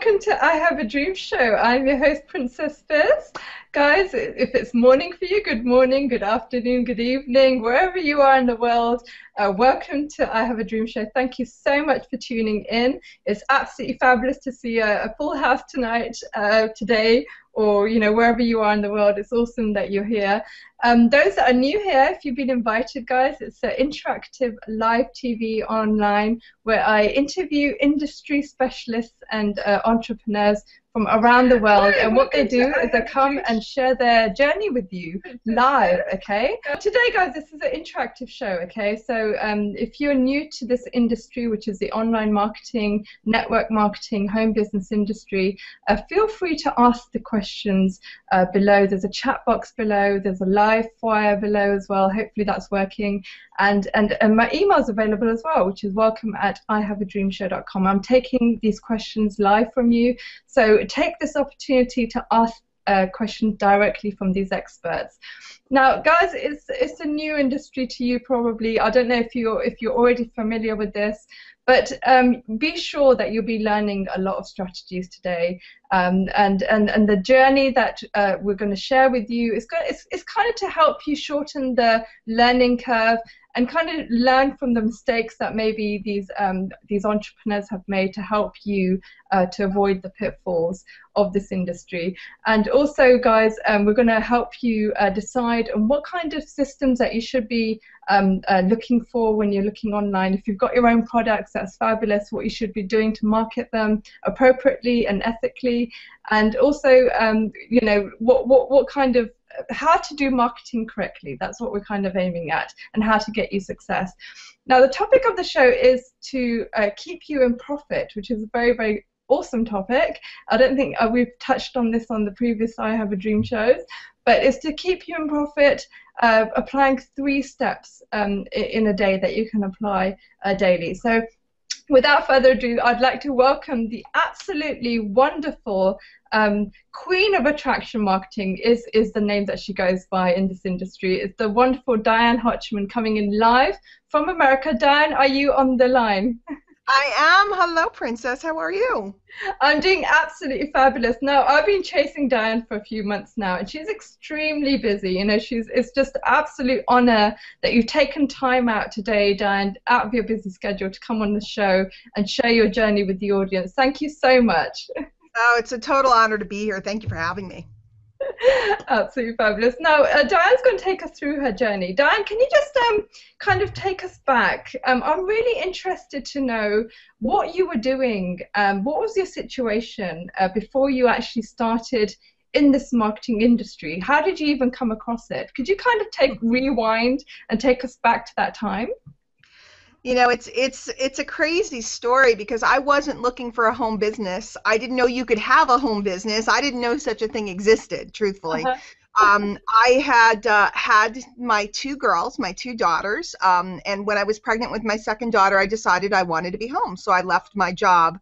welcome to I Have a Dream Show. I'm your host, Princess Fizz. Guys, if it's morning for you, good morning, good afternoon, good evening, wherever you are in the world, welcome to I Have a Dream Show. Thank you so much for tuning in. It's absolutely fabulous to see a full house tonight, today, or wherever you are in the world. It's awesome that you're here. Those that are new here, if you've been invited, guys, it's an interactive live TV online where I interview industry specialists and entrepreneurs from around the world, and what they do is they come and share their journey with you live, okay? Today, guys, this is an interactive show, okay? So if you're new to this industry, which is the online marketing, network marketing, home business industry, feel free to ask the questions below. There's a chat box below, there's a live wire below as well. Hopefully that's working. And my email is available as well, which is welcome@ihaveadreamshow.com. I'm taking these questions live from you, so take this opportunity to ask questions directly from these experts. Now, guys, it's a new industry to you probably. I don't know if you're already familiar with this, but be sure that you'll be learning a lot of strategies today, and the journey that we're going to share with you is kind of to help you shorten the learning curve and kind of learn from the mistakes that maybe these entrepreneurs have made to help you to avoid the pitfalls of this industry. And also, guys, we're going to help you decide on what kind of systems that you should be looking for when you're looking online. If you've got your own products, that's fabulous. What you should be doing to market them appropriately and ethically, and also, what kind of how to do marketing correctly. That's what we're kind of aiming at, and how to get you success. Now, the topic of the show is to keep you in profit, which is a very, very awesome topic. I don't think we've touched on this on the previous I Have a Dream shows, but it's to keep you in profit, applying 3 steps in a day that you can apply daily. So without further ado, I'd like to welcome the absolutely wonderful Queen of Attraction Marketing is the name that she goes by in this industry. It's the wonderful Diane Hotchman coming in live from America. Diane, are you on the line? I am. Hello, Princess. How are you? I'm doing absolutely fabulous. Now, I've been chasing Diane for a few months now, and she's extremely busy. It's just absolute honor that you've taken time out today, Diane, out of your busy schedule to come on the show and share your journey with the audience. Thank you so much. Oh, it's a total honor to be here. Thank you for having me. Absolutely fabulous. Now, Diane's going to take us through her journey. Diane, can you just kind of take us back? I'm really interested to know what you were doing. What was your situation before you actually started in this marketing industry? How did you even come across it? Could you kind of rewind and take us back to that time? You know, it's a crazy story because I wasn't looking for a home business. I didn't know you could have a home business. I didn't know such a thing existed, truthfully. I had my 2 girls, my 2 daughters, and when I was pregnant with my second daughter, I decided I wanted to be home, so I left my job.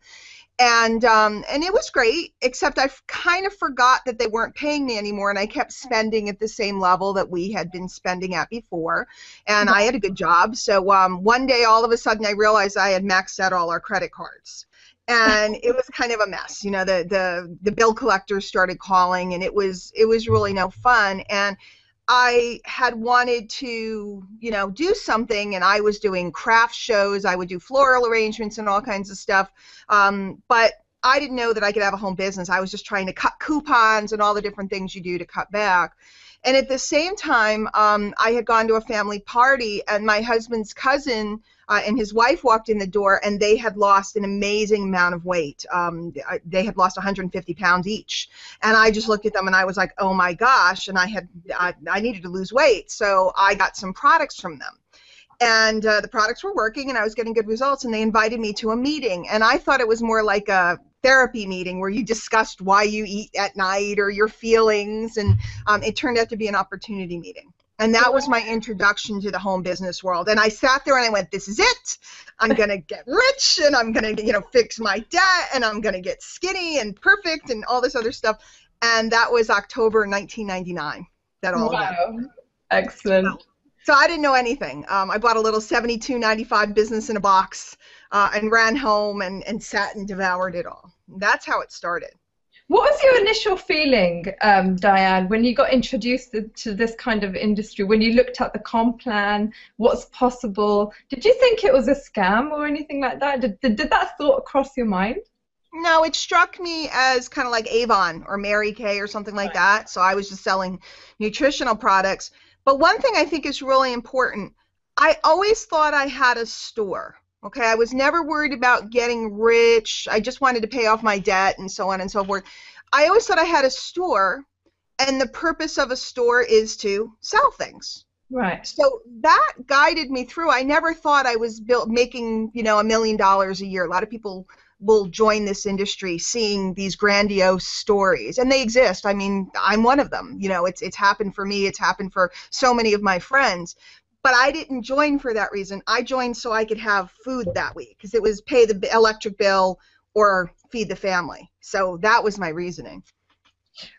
And it was great, except I kind of forgot that they weren't paying me anymore, and I kept spending at the same level that we had been spending at before. And I had a good job, so one day all of a sudden I realized I had maxed out all our credit cards. And it was kind of a mess. You know, the bill collectors started calling, and it was really no fun. And I had wanted to, do something, and I was doing craft shows. I would do floral arrangements and all kinds of stuff, but I didn't know that I could have a home business. I was just trying to cut coupons and all the different things you do to cut back. And at the same time, I had gone to a family party, and my husband's cousin and his wife walked in the door, and they had lost an amazing amount of weight. They had lost 150 pounds each. And I just looked at them, and I was like, oh my gosh, and I needed to lose weight. So I got some products from them. And the products were working, and I was getting good results, and they invited me to a meeting. And I thought it was more like a therapy meeting where you discussed why you eat at night or your feelings, and it turned out to be an opportunity meeting. And that was my introduction to the home business world. And I sat there and I went, this is it. I'm going to get rich, and I'm going to, fix my debt, and I'm going to get skinny and perfect and all this other stuff. And that was October 1999. That all Wow. Excellent. So I didn't know anything. I bought a little $72.95 business in a box and ran home and sat and devoured it all. That's how it started. What was your initial feeling, Diane, when you got introduced to this kind of industry, when you looked at the comp plan, what's possible? Did you think it was a scam or anything like that? Did that thought cross your mind? No, it struck me as kind of like Avon or Mary Kay or something like that. So I was just selling nutritional products. But one thing I think is really important, I always thought I had a store. Okay, I was never worried about getting rich. I just wanted to pay off my debt and so on and so forth. I always thought I had a store, and the purpose of a store is to sell things. Right. So that guided me through. I never thought I was making, $1 million a year. A lot of people will join this industry seeing these grandiose stories, and they exist. I mean, I'm one of them. It's happened for me. It's happened for so many of my friends. But I didn't join for that reason. I joined so I could have food that week, because it was pay the electric bill or feed the family. So that was my reasoning.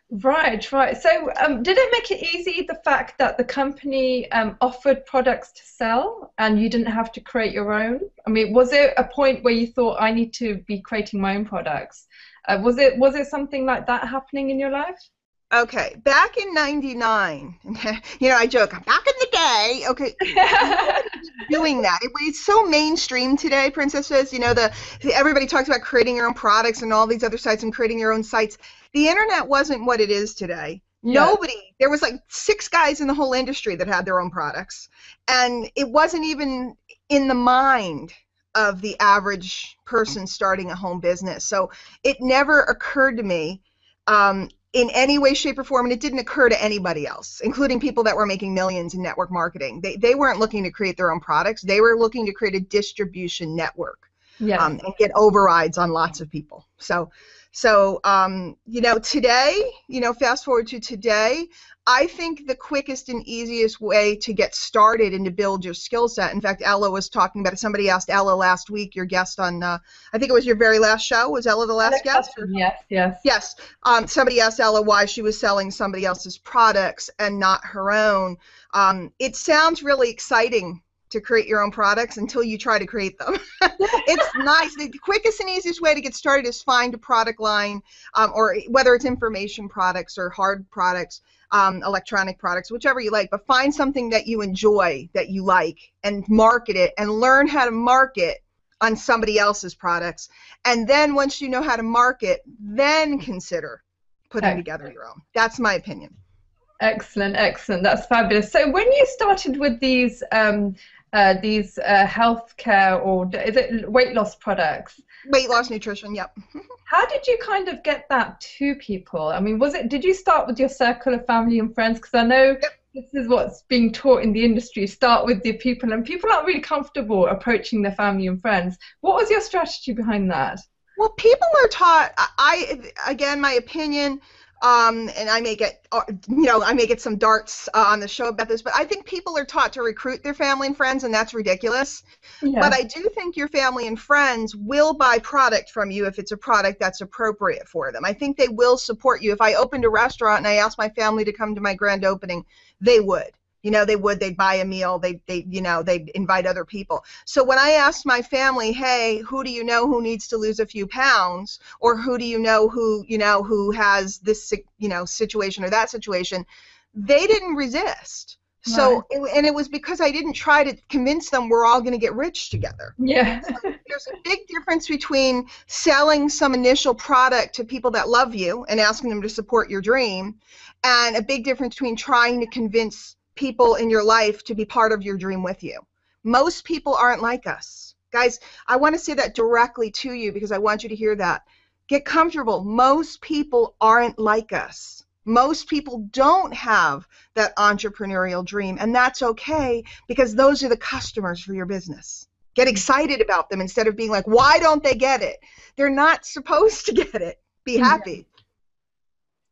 Right, right. So did it make it easy, the fact that the company offered products to sell and you didn't have to create your own? I mean, was it a point where you thought, I need to be creating my own products? Was it something like that happening in your life? Okay, back in '99, I joke, back in the day, okay, doing that. It's so mainstream today, Princesses. Everybody talks about creating your own products and all these other sites and creating your own sites. The internet wasn't what it is today. Yeah. There was like 6 guys in the whole industry that had their own products, and it wasn't even in the mind of the average person starting a home business. So it never occurred to me in any way, shape, or form, and it didn't occur to anybody else, including people that were making millions in network marketing. They weren't looking to create their own products. They were looking to create a distribution network, and get overrides on lots of people. So today, fast forward to today, I think the quickest and easiest way to get started and to build your skill set. In fact, Ella was talking about it. Somebody asked Ella last week, your guest on, I think it was your very last show. Was Ella the last guest? Yes. Somebody asked Ella why she was selling somebody else's products and not her own. It sounds really exciting to create your own products until you try to create them. It's nice. The quickest and easiest way to get started is find a product line, or whether it's information products or hard products, electronic products, whichever you like, but find something that you enjoy, that you like, and market it, and learn how to market on somebody else's products. And then once you know how to market, then consider putting together your own. That's my opinion. Excellent, excellent. That's fabulous. So when you started with these healthcare, or is it weight loss products? Weight loss nutrition, yep. How did you kind of get that to people? I mean, did you start with your circle of family and friends? Because I know this is what's being taught in the industry. Start with the people, and people aren't really comfortable approaching their family and friends. What was your strategy behind that? Well, people are taught, again, my opinion, and I may get, some darts on the show about this, but I think people are taught to recruit their family and friends, and that's ridiculous. Yeah. But I do think your family and friends will buy product from you if it's a product that's appropriate for them. I think they will support you. If I opened a restaurant and I asked my family to come to my grand opening, they would. They'd buy a meal, they'd invite other people. So when I asked my family, hey, who do you know who needs to lose a few pounds, or who do you know who has this, situation or that situation, they didn't resist. Right. So, and it was because I didn't try to convince them we're all going to get rich together. Yeah. So there's a big difference between selling some initial product to people that love you and asking them to support your dream, and a big difference between trying to convince people in your life to be part of your dream with you. Most people aren't like us. Guys, I want to say that directly to you because I want you to hear that. Get comfortable. Most people aren't like us. Most people don't have that entrepreneurial dream, and that's okay, because those are the customers for your business. Get excited about them instead of being like, why don't they get it? They're not supposed to get it. Be happy.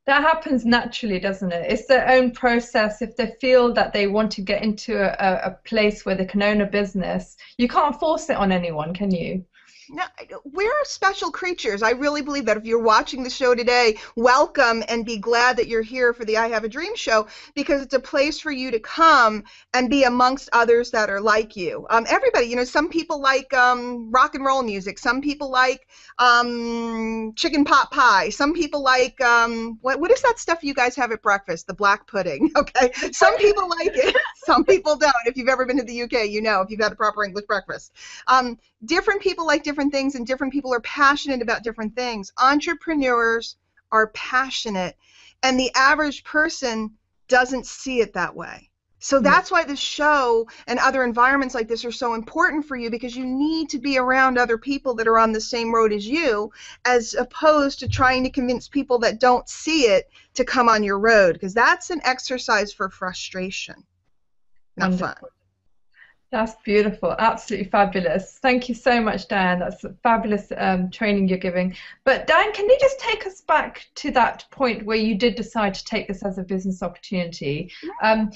That happens naturally, doesn't it? It's their own process. If they feel that they want to get into a place where they can own a business, you can't force it on anyone, can you? No, we're special creatures. I really believe that if you're watching the show today, welcome and be glad that you're here for the I Have a Dream show, because it's a place for you to come and be amongst others that are like you. Everybody, you know, some people like rock and roll music. Some people like chicken pot pie. Some people like, what is that stuff you guys have at breakfast? The black pudding, okay? Some people like it. Some people don't. If you've ever been to the UK, you know, if you've had a proper English breakfast. Different people like different things, and different people are passionate about different things. Entrepreneurs are passionate, and the average person doesn't see it that way. So that's why the show and other environments like this are so important for you, because you need to be around other people that are on the same road as you, as opposed to trying to convince people that don't see it to come on your road, because that's an exercise for frustration, not fun. That's beautiful. Absolutely fabulous. Thank you so much, Diane. That's a fabulous training you're giving. But Diane, can you just take us back to that point where you did decide to take this as a business opportunity? How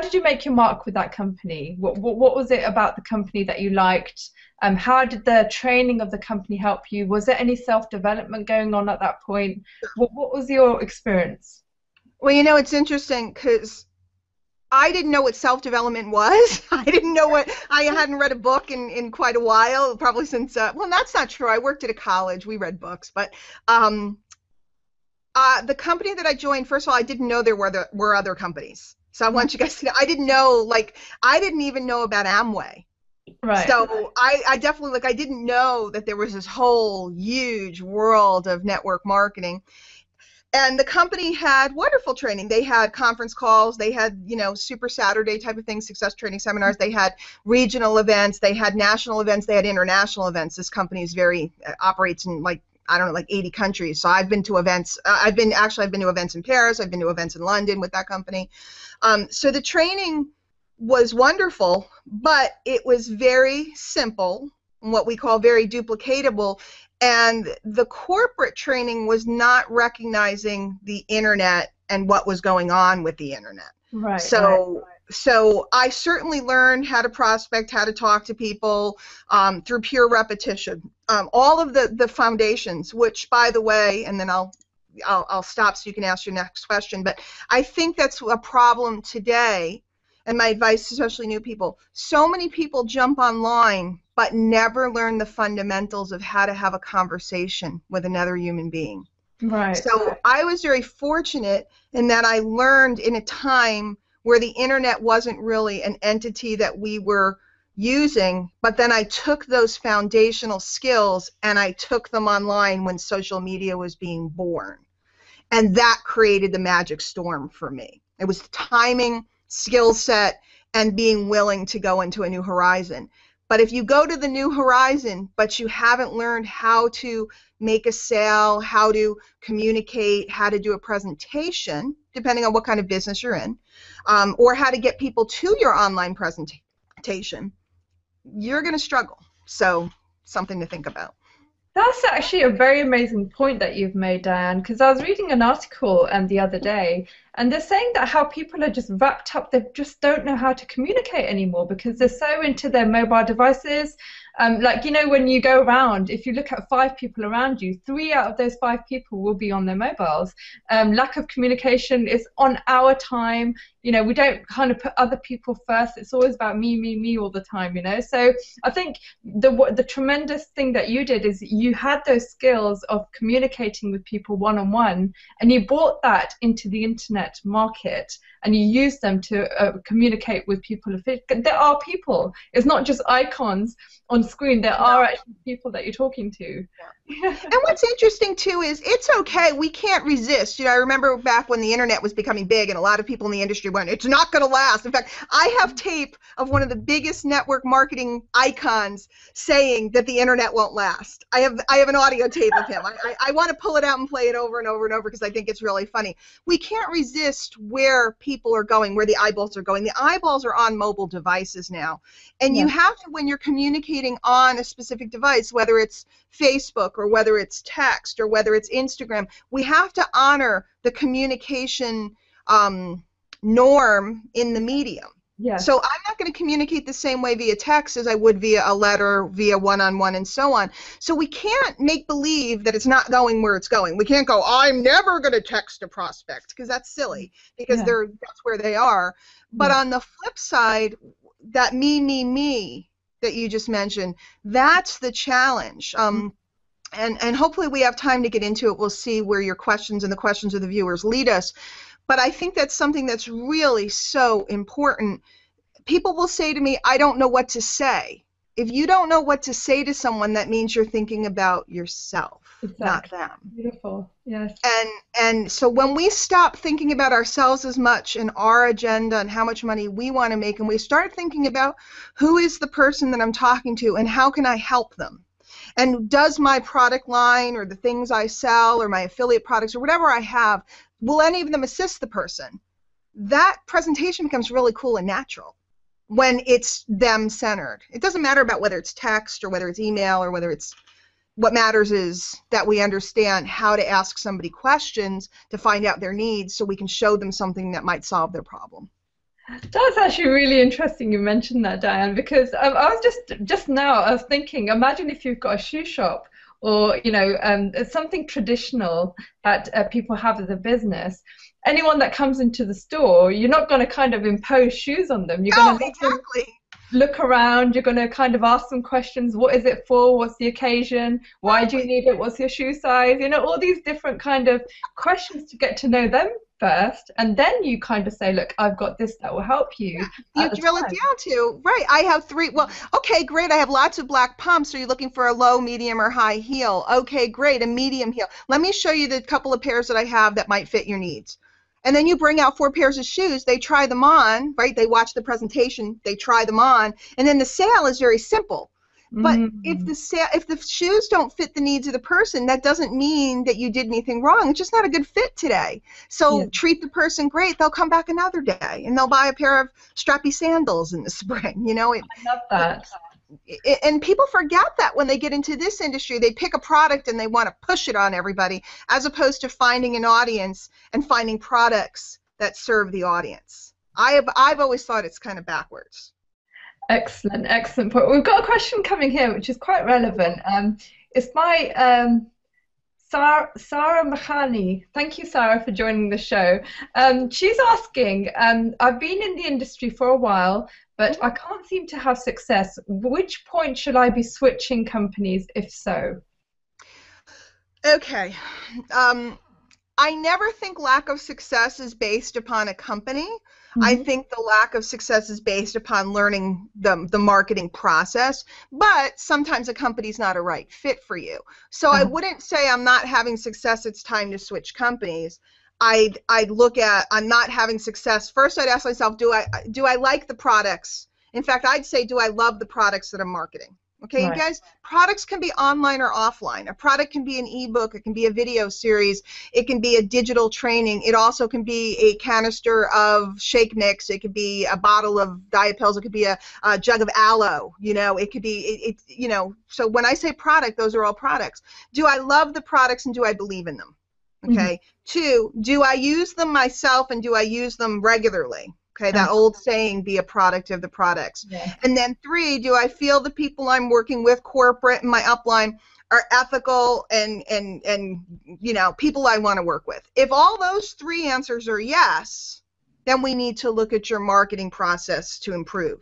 did you make your mark with that company? What was it about the company that you liked? How did the training of the company help you? Was there any self-development going on at that point? What was your experience? Well, you know, it's interesting because I didn't know what self-development was. I didn't know I hadn't read a book in quite a while, probably since, well, that's not true. I worked at a college. We read books. But the company that I joined, first of all, I didn't know there were other companies. So I want you guys to know, I didn't know, I didn't even know about Amway. Right. So I definitely, I didn't know that there was this whole huge world of network marketing. And the company had wonderful training. They had conference calls. They had, you know, Super Saturday type of things, success training seminars. They had regional events. They had national events. They had international events. This company is operates in I don't know, 80 countries. So I've been to events. I've been to events in Paris. I've been to events in London with that company. So the training was wonderful, but it was very simple, what we call very duplicatable. And the corporate training was not recognizing the internet and what was going on with the internet. Right. So I certainly learned how to prospect, how to talk to people through pure repetition. All of the foundations, which, by the way, and then I'll stop so you can ask your next question. But I think that's a problem today. And my advice, especially new people, so many people jump online but never learn the fundamentals of how to have a conversation with another human being. Right. So I was very fortunate in that I learned in a time where the internet wasn't really an entity that we were using, but then I took those foundational skills and I took them online when social media was being born. And that created the magic storm for me. It was the timing, skill set, and being willing to go into a new horizon. But if you go to the new horizon, but you haven't learned how to make a sale, how to communicate, how to do a presentation, depending on what kind of business you're in, or how to get people to your online presentation, you're going to struggle. So something to think about. That's actually a very amazing point that you've made, Diane, because I was reading an article the other day, and they're saying that how people are just wrapped up, they just don't know how to communicate anymore because they're so into their mobile devices. You know, when you go around, if you look at 5 people around you, 3 out of those 5 people will be on their mobiles. Lack of communication is on our time. You know, we don't kind of put other people first. It's always about me, me, me all the time, you know. So I think the tremendous thing that you did is you had those skills of communicating with people one-on-one, and you brought that into the internet market, and you used them to communicate with people. There are people. It's not just icons on screen. There are actually people that you're talking to. Yeah. And what's interesting too is it's okay. We can't resist. You know, I remember back when the internet was becoming big, and a lot of people in the industry went, "It's not going to last." In fact, I have tape of one of the biggest network marketing icons saying that the internet won't last. I have an audio tape of him. I want to pull it out and play it over and over and over because I think it's really funny. We can't resist where people are going, where the eyeballs are going. The eyeballs are on mobile devices now, and you have to, when you're communicating on a specific device, whether it's Facebook or whether it's text or whether it's Instagram, we have to honor the communication norm in the medium. Yes. So I'm not going to communicate the same way via text as I would via a letter, via one-on-one, and so on. So we can't make believe that it's not going where it's going. We can't go, I'm never going to text a prospect, because that's silly, because Yeah. that's where they are. But Yeah. on the flip side, that me that you just mentioned, that's the challenge. And hopefully we have time to get into it. We'll see where your questions and the questions of the viewers lead us. But I think that's something that's really so important. People will say to me, I don't know what to say. If you don't know what to say to someone, that means you're thinking about yourself, not Exactly. them. Beautiful. Yes. And so when we stop thinking about ourselves as much and our agenda and how much money we want to make, and we start thinking about who is the person that I'm talking to and how can I help them, and does my product line or the things I sell or my affiliate products or whatever I have, will any of them assist the person? That presentation becomes really cool and natural when it's them centered. It doesn't matter about whether it's text or whether it's email or whether it's, what matters is that we understand how to ask somebody questions to find out their needs so we can show them something that might solve their problem. That's actually really interesting you mentioned that, Diane, because I was just now I was thinking, imagine if you've got a shoe shop or something traditional that people have as a business. Anyone that comes into the store, you're not going to kind of impose shoes on them. You're going Oh, to let them exactly. look around. You're going to kind of ask them questions. What is it for? What's the occasion? Why do you Exactly. need it? What's your shoe size? All these different kind of questions to get to know them first, and then you kind of say, look, I've got this that will help you You at the drill it time. down to, right, I have three, well, okay, great, I have lots of black pumps. Are you looking for a low, medium, or high heel? Okay, great, a medium heel. Let me show you the couple of pairs that I have that might fit your needs. And then you bring out 4 pairs of shoes, they try them on, right, they watch the presentation, they try them on, and then the sale is very simple. But if Mm, the shoes don't fit the needs of the person, that doesn't mean that you did anything wrong. It's just not a good fit today. yeah, So treat the person great. They'll come back another day, and they'll buy a pair of strappy sandals in the spring. I love that. And people forget that when they get into this industry, they pick a product and they want to push it on everybody, as opposed to finding an audience and finding products that serve the audience. I've always thought it's kind of backwards. Excellent, excellent point. We've got a question coming here, which is quite relevant. It's by Sarah Mahani. Thank you, Sarah, for joining the show. She's asking, I've been in the industry for a while, but I can't seem to have success. Which point should I be switching companies, if so? Okay. I never think lack of success is based upon a company. I Hmm. think the lack of success is based upon learning the marketing process, but sometimes a company's not a right fit for you. So I wouldn't say I'm not having success, it's time to switch companies. I'd look at, I'm not having success. First I'd ask myself, do I like the products? In fact, I'd say, do I love the products that I'm marketing? Okay, you Right. guys, products can be online or offline. A product can be an ebook, it can be a video series, it can be a digital training, it also can be a canister of shake mix, it could be a bottle of diet pills, it could be a jug of aloe, it could be, so when I say product, those are all products. Do I love the products and do I believe in them? Mhm. Okay. 2, do I use them myself and do I use them regularly? Okay, that old saying, be a product of the products. Yeah. And then 3, do I feel the people I'm working with, corporate and my upline, are ethical and people I want to work with? If all those 3 answers are yes, then we need to look at your marketing process to improve.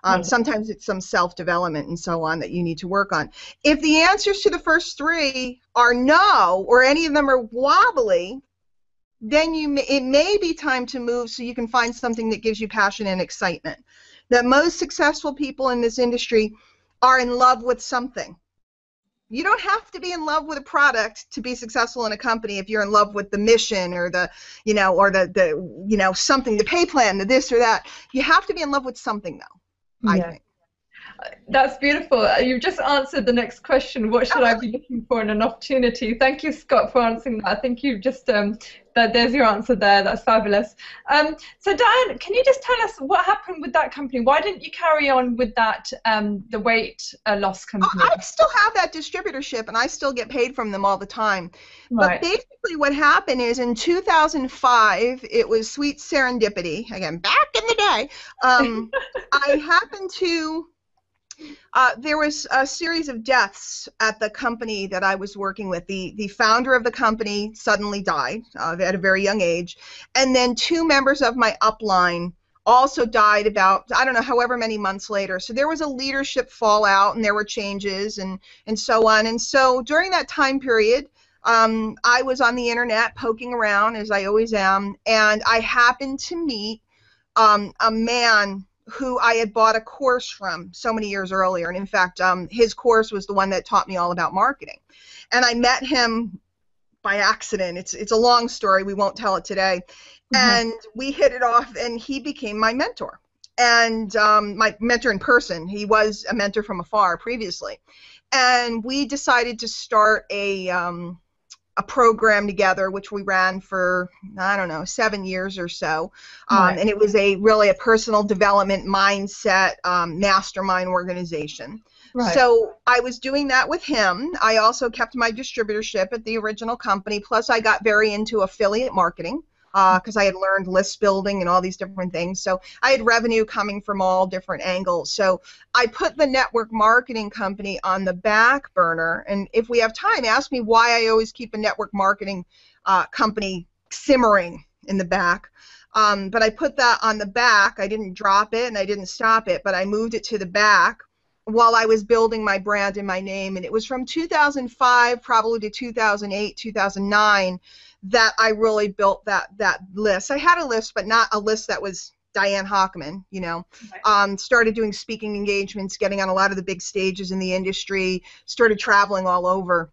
Yeah. Sometimes it's some self-development and so on that you need to work on. If the answers to the first 3 are no, or any of them are wobbly, then it may be time to move so you can find something that gives you passion and excitement. The most successful people in this industry are in love with something. You don't have to be in love with a product to be successful in a company if you're in love with the mission or something, the pay plan, the this or that. You have to be in love with something, though, I Yeah. think. That's beautiful. You've just answered the next question. What Oh, should I really? be looking for in an opportunity? Thank you, Scott, for answering that. I think you've just that there's your answer there. That's fabulous. So Diane, can you just tell us what happened with that company? Why didn't you carry on with that the weight loss Oh, company? I still have that distributorship and I still get paid from them all the time. But Right. basically what happened is in 2005, it was sweet serendipity, again, back in the day. I happened to, there was a series of deaths at the company that I was working with. The founder of the company suddenly died at a very young age. And then two members of my upline also died about, I don't know, however many months later. So there was a leadership fallout and there were changes and so on. And so during that time period, I was on the internet poking around, as I always am, and I happened to meet a man who I had bought a course from so many years earlier. And in fact, his course was the one that taught me all about marketing. And I met him by accident. It's a long story. We won't tell it today. Mhm. And we hit it off, and he became my mentor. And my mentor in person. He was a mentor from afar previously. And we decided to start a program together, which we ran for, I don't know, 7 years or so. Right. And it was really a personal development mindset mastermind organization. Right. So I was doing that with him. I also kept my distributorship at the original company. Plus, I got very into affiliate marketing because I had learned list building and all these different things. So I had revenue coming from all different angles. So I put the network marketing company on the back burner. And if we have time, ask me why I always keep a network marketing company simmering in the back. But I put that on the back. I didn't drop it and I didn't stop it, but I moved it to the back while I was building my brand and my name. And it was from 2005 probably to 2008, 2009 that I really built that list. I had a list, but not a list that was Diane Hockman, you know. Right. Started doing speaking engagements, getting on a lot of the big stages in the industry, started traveling all over.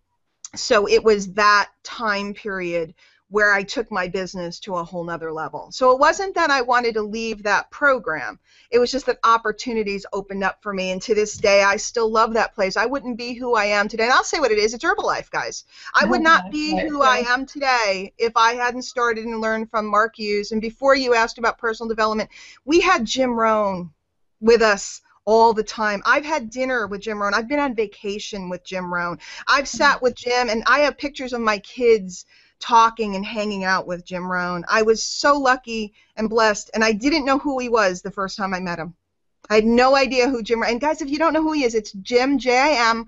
So it was that time period where I took my business to a whole nother level. So it wasn't that I wanted to leave that program. It was just that opportunities opened up for me. And to this day, I still love that place. I wouldn't be who I am today. And I'll say what it is. It's Herbalife, guys. I would not be Right. who I am today if I hadn't started and learned from Mark Hughes. And before you asked about personal development, we had Jim Rohn with us all the time. I've had dinner with Jim Rohn. I've been on vacation with Jim Rohn. I've sat with Jim, and I have pictures of my kids talking and hanging out with Jim Rohn. I was so lucky and blessed, and I didn't know who he was the first time I met him. I had no idea who Jim Rohn. And guys, if you don't know who he is, it's Jim, Jimrohn.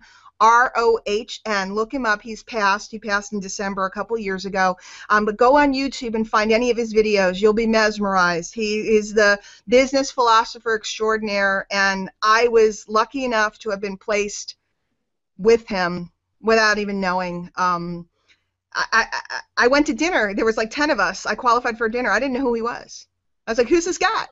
Look him up. He's passed. He passed in December a couple years ago. But go on YouTube and find any of his videos. You'll be mesmerized. He is the business philosopher extraordinaire, and I was lucky enough to have been placed with him without even knowing. I went to dinner. There was like 10 of us. I qualified for dinner. I didn't know who he was. I was like, who's this guy?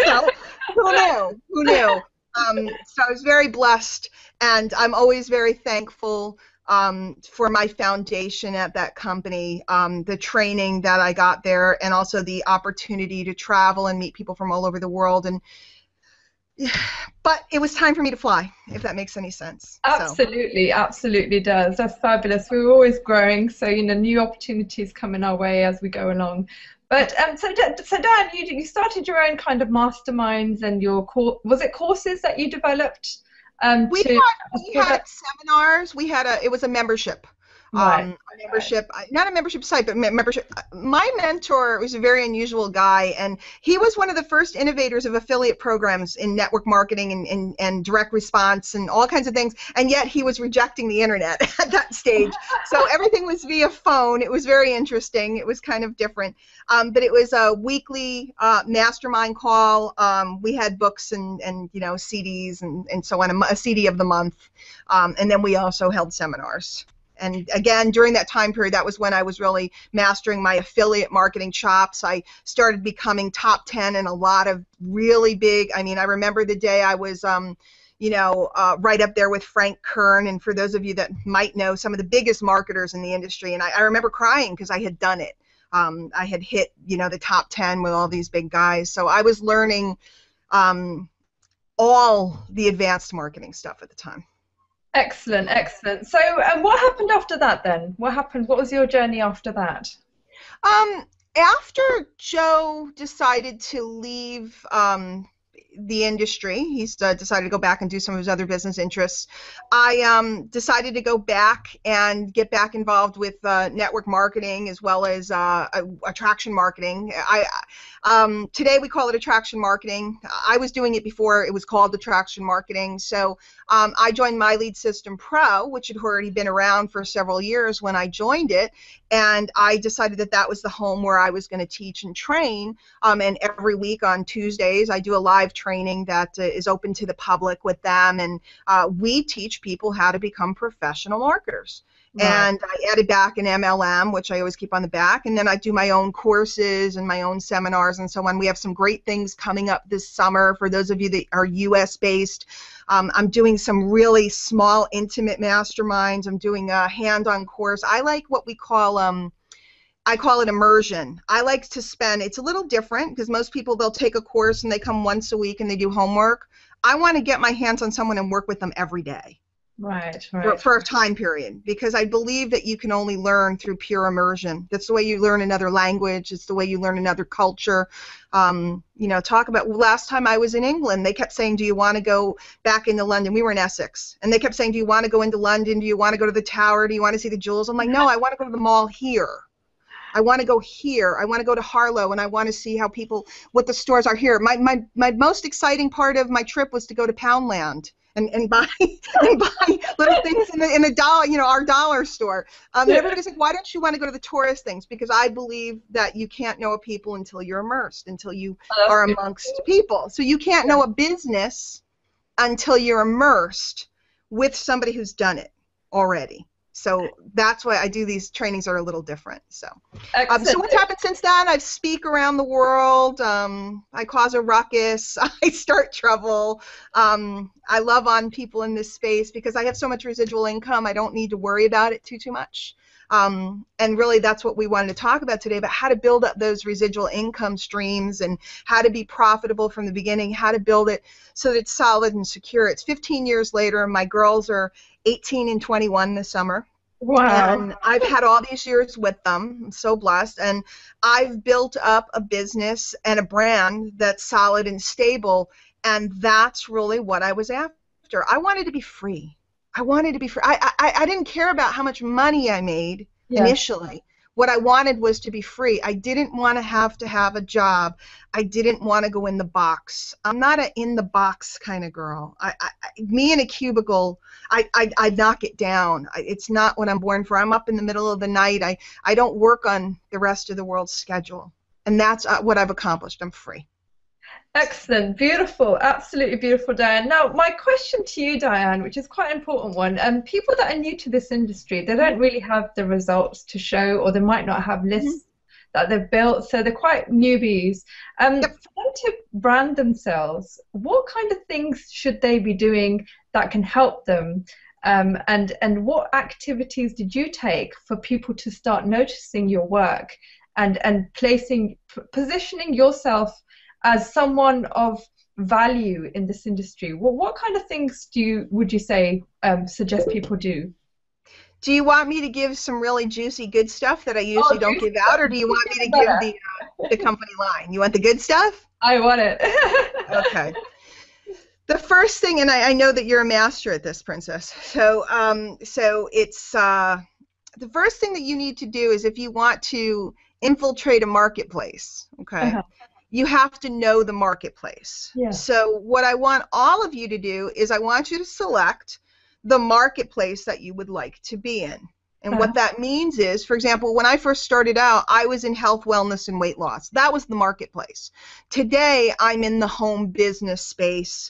So who knew? Who knew? So I was very blessed, and I'm always very thankful for my foundation at that company, the training that I got there, and also the opportunity to travel and meet people from all over the world. And but it was time for me to fly, if that makes any sense. Absolutely, absolutely does. That's fabulous. We're always growing, so new opportunities coming our way as we go along. But so Dan, you started your own kind of masterminds and your was it courses that you developed We to had seminars. It was a membership. right, A membership, not a membership site, but membership. My mentor was a very unusual guy, and he was one of the first innovators of affiliate programs in network marketing and direct response and all kinds of things, and yet he was rejecting the internet at that stage. So everything was via phone. It was very interesting. It was kind of different, but it was a weekly mastermind call. We had books and CDs and so on, a CD of the month, and then we also held seminars. And again, during that time period, that was when I was really mastering my affiliate marketing chops. I started becoming top 10 in a lot of really big, I remember the day I was, right up there with Frank Kern. And for those of you that might know, some of the biggest marketers in the industry. And I remember crying because I had done it. I had hit, the top 10 with all these big guys. So I was learning all the advanced marketing stuff at the time. Excellent, excellent. So, what happened after that then? What happened? What was your journey after that? Um, After Joe decided to leave the industry, he's decided to go back and do some of his other business interests. I decided to go back and get back involved with network marketing as well as attraction marketing. Today we call it attraction marketing. I was doing it before it was called attraction marketing. So I joined My Lead System Pro, which had already been around for several years when I joined it, and I decided that that was the home where I was going to teach and train. And every week on Tuesdays, I do a live training that is open to the public with them, and we teach people how to become professional marketers. Right. And I added back an MLM, which I always keep on the back, and then I do my own courses and my own seminars and so on. We have some great things coming up this summer for those of you that are U.S. based. I'm doing some really small, intimate masterminds. I'm doing a hand-on course. I like what we call I call it immersion. I like to spend, it's a little different because most people, they'll take a course and they come once a week and they do homework. I want to get my hands on someone and work with them every day. Right. For a time period, because I believe that you can only learn through pure immersion. That's the way you learn another language. It's the way you learn another culture. Talk about last time I was in England, they kept saying, do you want to go back into London? We were in Essex, and they kept saying, do you want to go into London? Do you want to go to the Tower? Do you want to see the jewels? I'm like, no, I want to go to the mall here. I want to go here. I want to go to Harlow, and I want to see what the stores are here. My most exciting part of my trip was to go to Poundland. And buy little things in a dollar, our dollar store. And everybody's like, why don't you want to go to the tourist things? Because I believe that you can't know a people until you're immersed, until you are amongst people. So you can't know a business until you're immersed with somebody who's done it already. So that's why I do these trainings are a little different. So what's happened since then? I speak around the world. I cause a ruckus. I start trouble. I love on people in this space because I have so much residual income. I don't need to worry about it too much. And really that's what we wanted to talk about today, about how to build up those residual income streams and how to be profitable from the beginning, how to build it so that it's solid and secure. It's 15 years later, and my girls are 18 and 21 this summer. Wow. And I've had all these years with them. I'm so blessed. And I've built up a business and a brand that's solid and stable, and that's really what I was after. I wanted to be free. I wanted to be free. I didn't care about how much money I made initially. What I wanted was to be free. I didn't want to have a job. I didn't want to go in the box. I'm not an in the box kind of girl. Me in a cubicle, I knock it down. It's not what I'm born for. I'm up in the middle of the night. I don't work on the rest of the world's schedule. And that's what I've accomplished. I'm free. Excellent, beautiful, absolutely beautiful, Diane. Now, my question to you, Diane, which is quite an important one, people that are new to this industry, they don't really have the results to show, or they might not have lists that they've built, so they're quite newbies. For them to brand themselves, what kind of things should they be doing that can help them? And what activities did you take for people to start noticing your work and positioning yourself as someone of value in this industry? What kind of things would you say suggest people do? Do you want me to give some really juicy good stuff that I usually don't give out, or do you want me to give the company line? You want the good stuff? I want it. Okay. The first thing, and I know that you're a master at this, Princess. So it's the first thing that you need to do is if you want to infiltrate a marketplace, okay? You have to know the marketplace. Yeah. So what I want all of you to do is I want you to select the marketplace that you would like to be in. And what that means is, for example, when I first started out, I was in health, wellness, and weight loss. That was the marketplace. Today, I'm in the home business space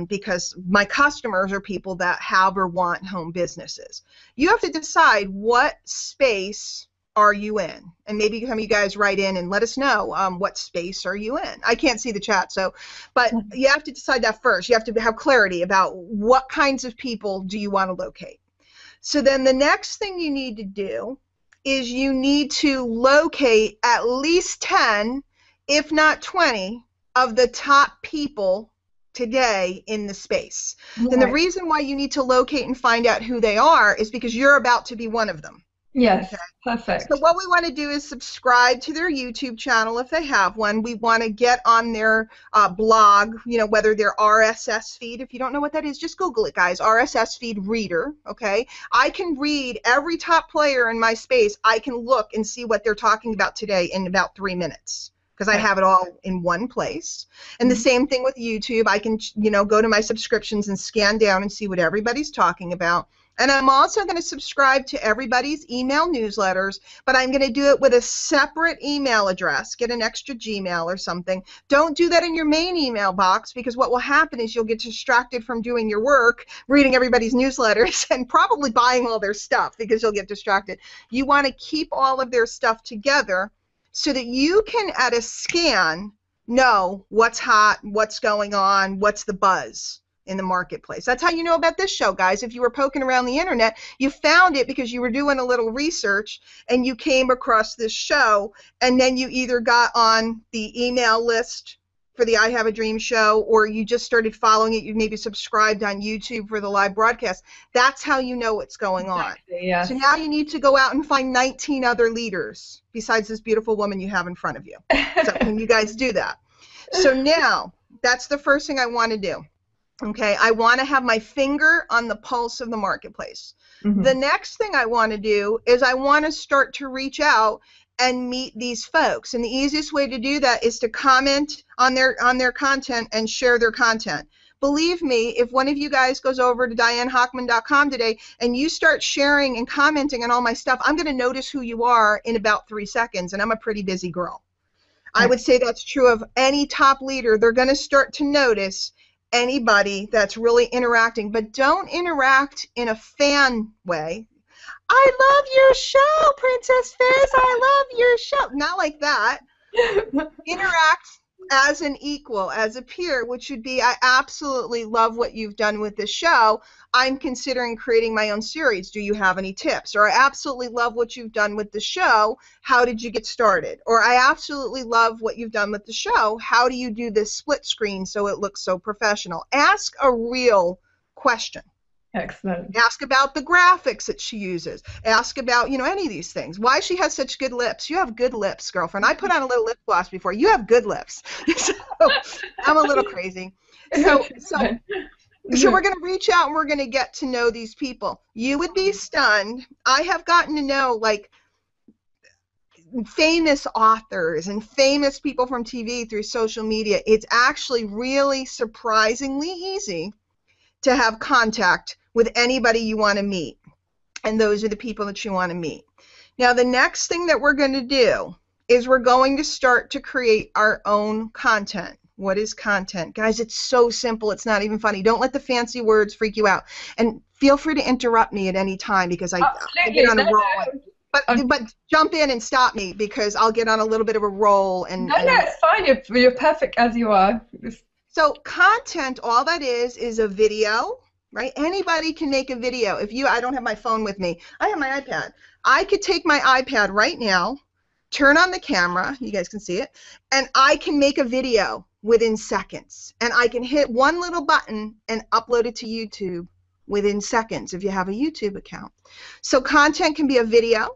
because my customers are people that have or want home businesses. You have to decide what space are you in? And maybe some of you guys write in and let us know what space are you in. I can't see the chat, but you have to decide that first. You have to have clarity about what kinds of people do you want to locate. So then the next thing you need to do is you need to locate at least 10, if not 20, of the top people today in the space. Right. Then the reason why you need to locate and find out who they are is because you're about to be one of them. Yes, okay? perfect. So what we want to do is subscribe to their YouTube channel if they have one. We want to get on their blog, whether their RSS feed. If you don't know what that is, just Google it, guys. RSS feed reader, okay? I can read every top player in my space. I can look and see what they're talking about today in about 3 minutes, because I have it all in one place. And the same thing with YouTube. I can, go to my subscriptions and scan down and see what everybody's talking about. And I'm also going to subscribe to everybody's email newsletters, but I'm going to do it with a separate email address. Get an extra Gmail or something. Don't do that in your main email box, because what will happen is you'll get distracted from doing your work, reading everybody's newsletters, and probably buying all their stuff because you'll get distracted. You want to keep all of their stuff together so that you can, at a scan, know what's hot, what's going on, what's the buzz in the marketplace. That's how you know about this show, guys. If you were poking around the internet, you found it because you were doing a little research and you came across this show, and then you either got on the email list for the I Have a Dream show, or you just started following it. You maybe subscribed on YouTube for the live broadcast. That's how you know what's going on. Exactly, yes. So now you need to go out and find 19 other leaders besides this beautiful woman you have in front of you. So can you guys do that? So now that's the first thing I want to do. Okay, I want to have my finger on the pulse of the marketplace. The next thing I want to do is I want to start to reach out and meet these folks. And the easiest way to do that is to comment on their content and share their content. Believe me, if one of you guys goes over to DianeHochman.com today and you start sharing and commenting on all my stuff, I'm going to notice who you are in about 3 seconds, and I'm a pretty busy girl. I would say that's true of any top leader. They're going to start to notice anybody that's really interacting, but don't interact in a fan way. I love your show, Princess Fizz. I love your show. Not like that. Interact as an equal, as a peer, which would be, I absolutely love what you've done with this show. I'm considering creating my own series. Do you have any tips? Or I absolutely love what you've done with the show. How did you get started? Or I absolutely love what you've done with the show. How do you do this split screen so it looks so professional? Ask a real question. Excellent. Ask about the graphics that she uses. Ask about, any of these things. Why she has such good lips. You have good lips, girlfriend. I put on a little lip gloss before. You have good lips. So I'm a little crazy. So we're going to reach out and we're going to get to know these people. You would be stunned. I have gotten to know, like, famous authors and famous people from TV through social media. It's actually really surprisingly easy to have contact with anybody you want to meet, and those are the people that you want to meet. Now, the next thing that we're going to do is we're going to start to create our own content. What is content? Guys, it's so simple. It's not even funny. Don't let the fancy words freak you out. And feel free to interrupt me at any time, because I get on a roll. But jump in and stop me, because I'll get on a little bit of a roll. No, it's fine. You're perfect as you are. So content, all that is a video, right? Anybody can make a video. I don't have my phone with me. I have my iPad. I could take my iPad right now, turn on the camera, you guys can see it, and I can make a video within seconds. And I can hit one little button and upload it to YouTube within seconds if you have a YouTube account. So content can be a video.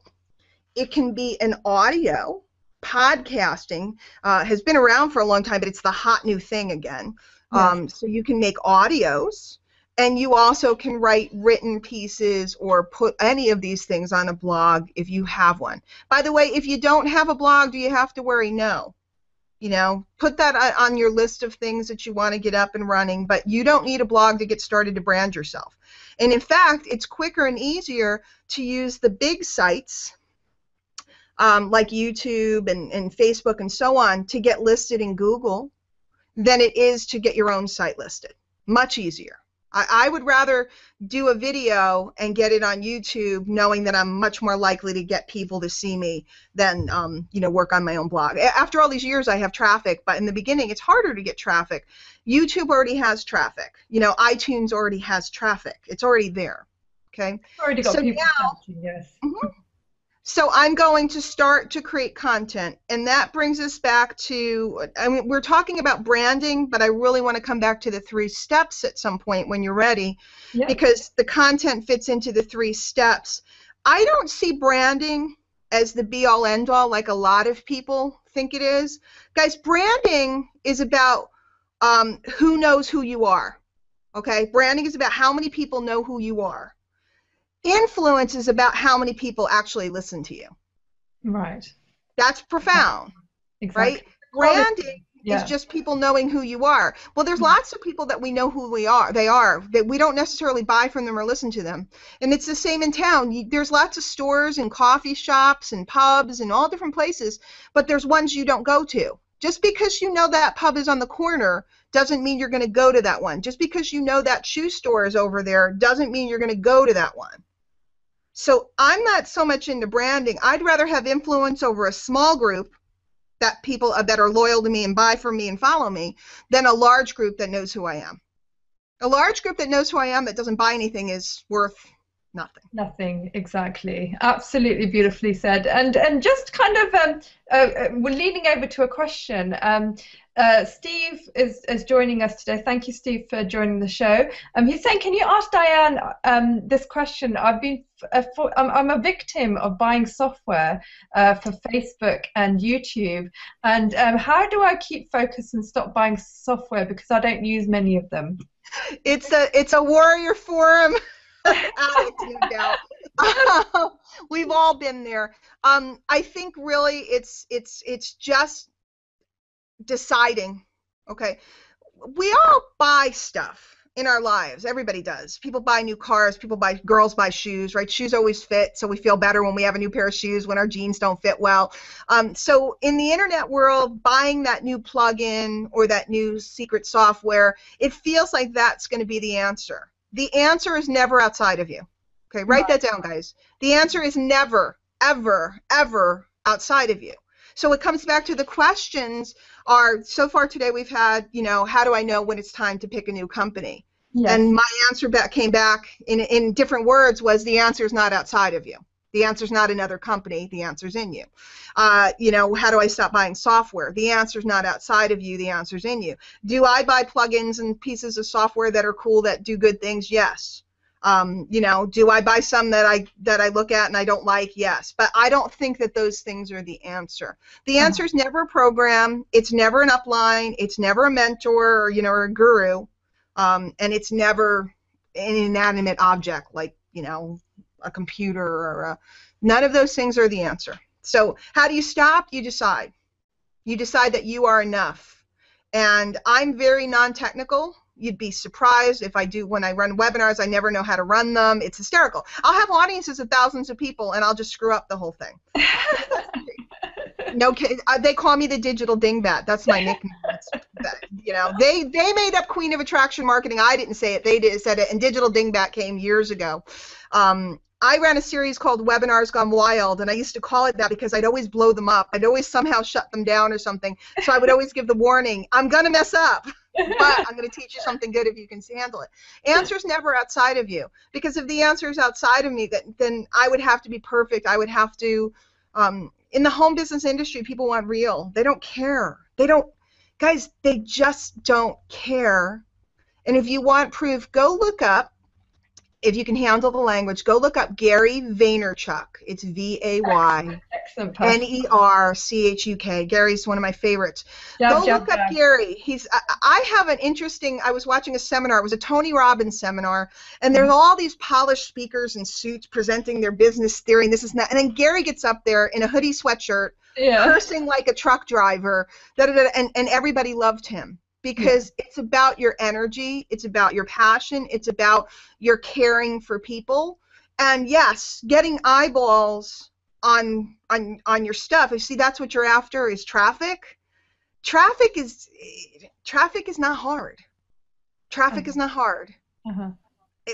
It can be an audio. Podcasting has been around for a long time, but it's the hot new thing again. Yes. So you can make audios, and you also can write written pieces or put any of these things on a blog if you have one. By the way, if you don't have a blog, do you have to worry? No. Put that on your list of things that you want to get up and running, but you don't need a blog to get started to brand yourself. And in fact, it's quicker and easier to use the big sites like YouTube and Facebook and so on to get listed in Google than it is to get your own site listed. Much easier. I would rather do a video and get it on YouTube knowing that I'm much more likely to get people to see me than work on my own blog. After all these years, I have traffic, but in the beginning it's harder to get traffic. YouTube already has traffic. iTunes already has traffic. It's already there. Okay? It's already got people watching, yes. So I'm going to start to create content, and that brings us back to, I mean, we're talking about branding, but I really want to come back to the 3 steps at some point when you're ready, Yeah. because the content fits into the 3 steps. I don't see branding as the be-all end-all like a lot of people think it is. Guys, branding is about who knows who you are, okay? Branding is about how many people know who you are. Influence is about how many people actually listen to you. Right. That's profound, Exactly. right? Branding Yeah. is just people knowing who you are. Well, there's lots of people that we know who we are. They are, that we don't necessarily buy from them or listen to them. And it's the same in town. There's lots of stores and coffee shops and pubs and all different places, but there's ones you don't go to. Just because you know that pub is on the corner doesn't mean you're going to go to that one. Just because you know that shoe store is over there doesn't mean you're going to go to that one. So I'm not so much into branding. I'd rather have influence over a small group that people that are loyal to me and buy from me and follow me than a large group that knows who I am. A large group that knows who I am that doesn't buy anything is worth nothing. Nothing, exactly. Absolutely beautifully said. And just kind of we're leaning over to a question. Steve is joining us today. Thank you, Steve, for joining the show. He's saying, can you ask Diane this question? I'm a victim of buying software for Facebook and YouTube, and how do I keep focus and stop buying software because I don't use many of them? It's a warrior forum. Alex, no doubt. We've all been there. I think really it's just deciding. Okay, we all buy stuff in our lives. Everybody does. People buy new cars. Girls buy shoes, right? Shoes always fit, so we feel better when we have a new pair of shoes when our jeans don't fit well. So in the internet world, buying that new plugin or that new secret software, it feels like that's going to be the answer. The answer is never outside of you. Okay, write that down, guys. The answer is never, ever, ever outside of you. So it comes back to the questions are, so far today we've had, how do I know when it's time to pick a new company? Yes. And my answer came back in different words was the answer is not outside of you. The answer is not another company. The answer's in you. How do I stop buying software? The answer's not outside of you. The answer's in you. Do I buy plugins and pieces of software that are cool that do good things? Yes. Do I buy some that I look at and I don't like? Yes. But I don't think that those things are the answer. The answer is never a program. It's never an upline. It's never a mentor or a guru. And it's never an inanimate object like a computer or none of those things are the answer. So how do you stop? You decide. You decide that you are enough. And I'm very non-technical. You'd be surprised when I run webinars, I never know how to run them. It's hysterical. I'll have audiences of thousands of people and I'll just screw up the whole thing. No kidding. They call me the digital dingbat. That's my nickname. They made up Queen of Attraction Marketing. I didn't say it. They said it. And digital dingbat came years ago. I ran a series called Webinars Gone Wild, and I used to call it that because I'd always blow them up. I'd always somehow shut them down or something. So I would always give the warning, I'm going to mess up, but I'm going to teach you something good if you can handle it. Answer's never outside of you, because if the answer is outside of me, then I would have to be perfect. I would have to, in the home business industry, people want real. They don't care. Guys, they just don't care. And if you want proof, go look up, if you can handle the language, go look up Gary Vaynerchuk. It's Vaynerchuk. Gary's one of my favorites. Go look up Gary. I was watching a seminar. It was a Tony Robbins seminar, and there's all these polished speakers in suits presenting their business theory, and this is that. And then Gary gets up there in a hoodie sweatshirt, cursing like a truck driver, and everybody loved him. Because it's about your energy, it's about your passion, it's about your caring for people. And yes, getting eyeballs on your stuff. You see, that's what you're after is traffic. Traffic is not hard. Traffic is not hard.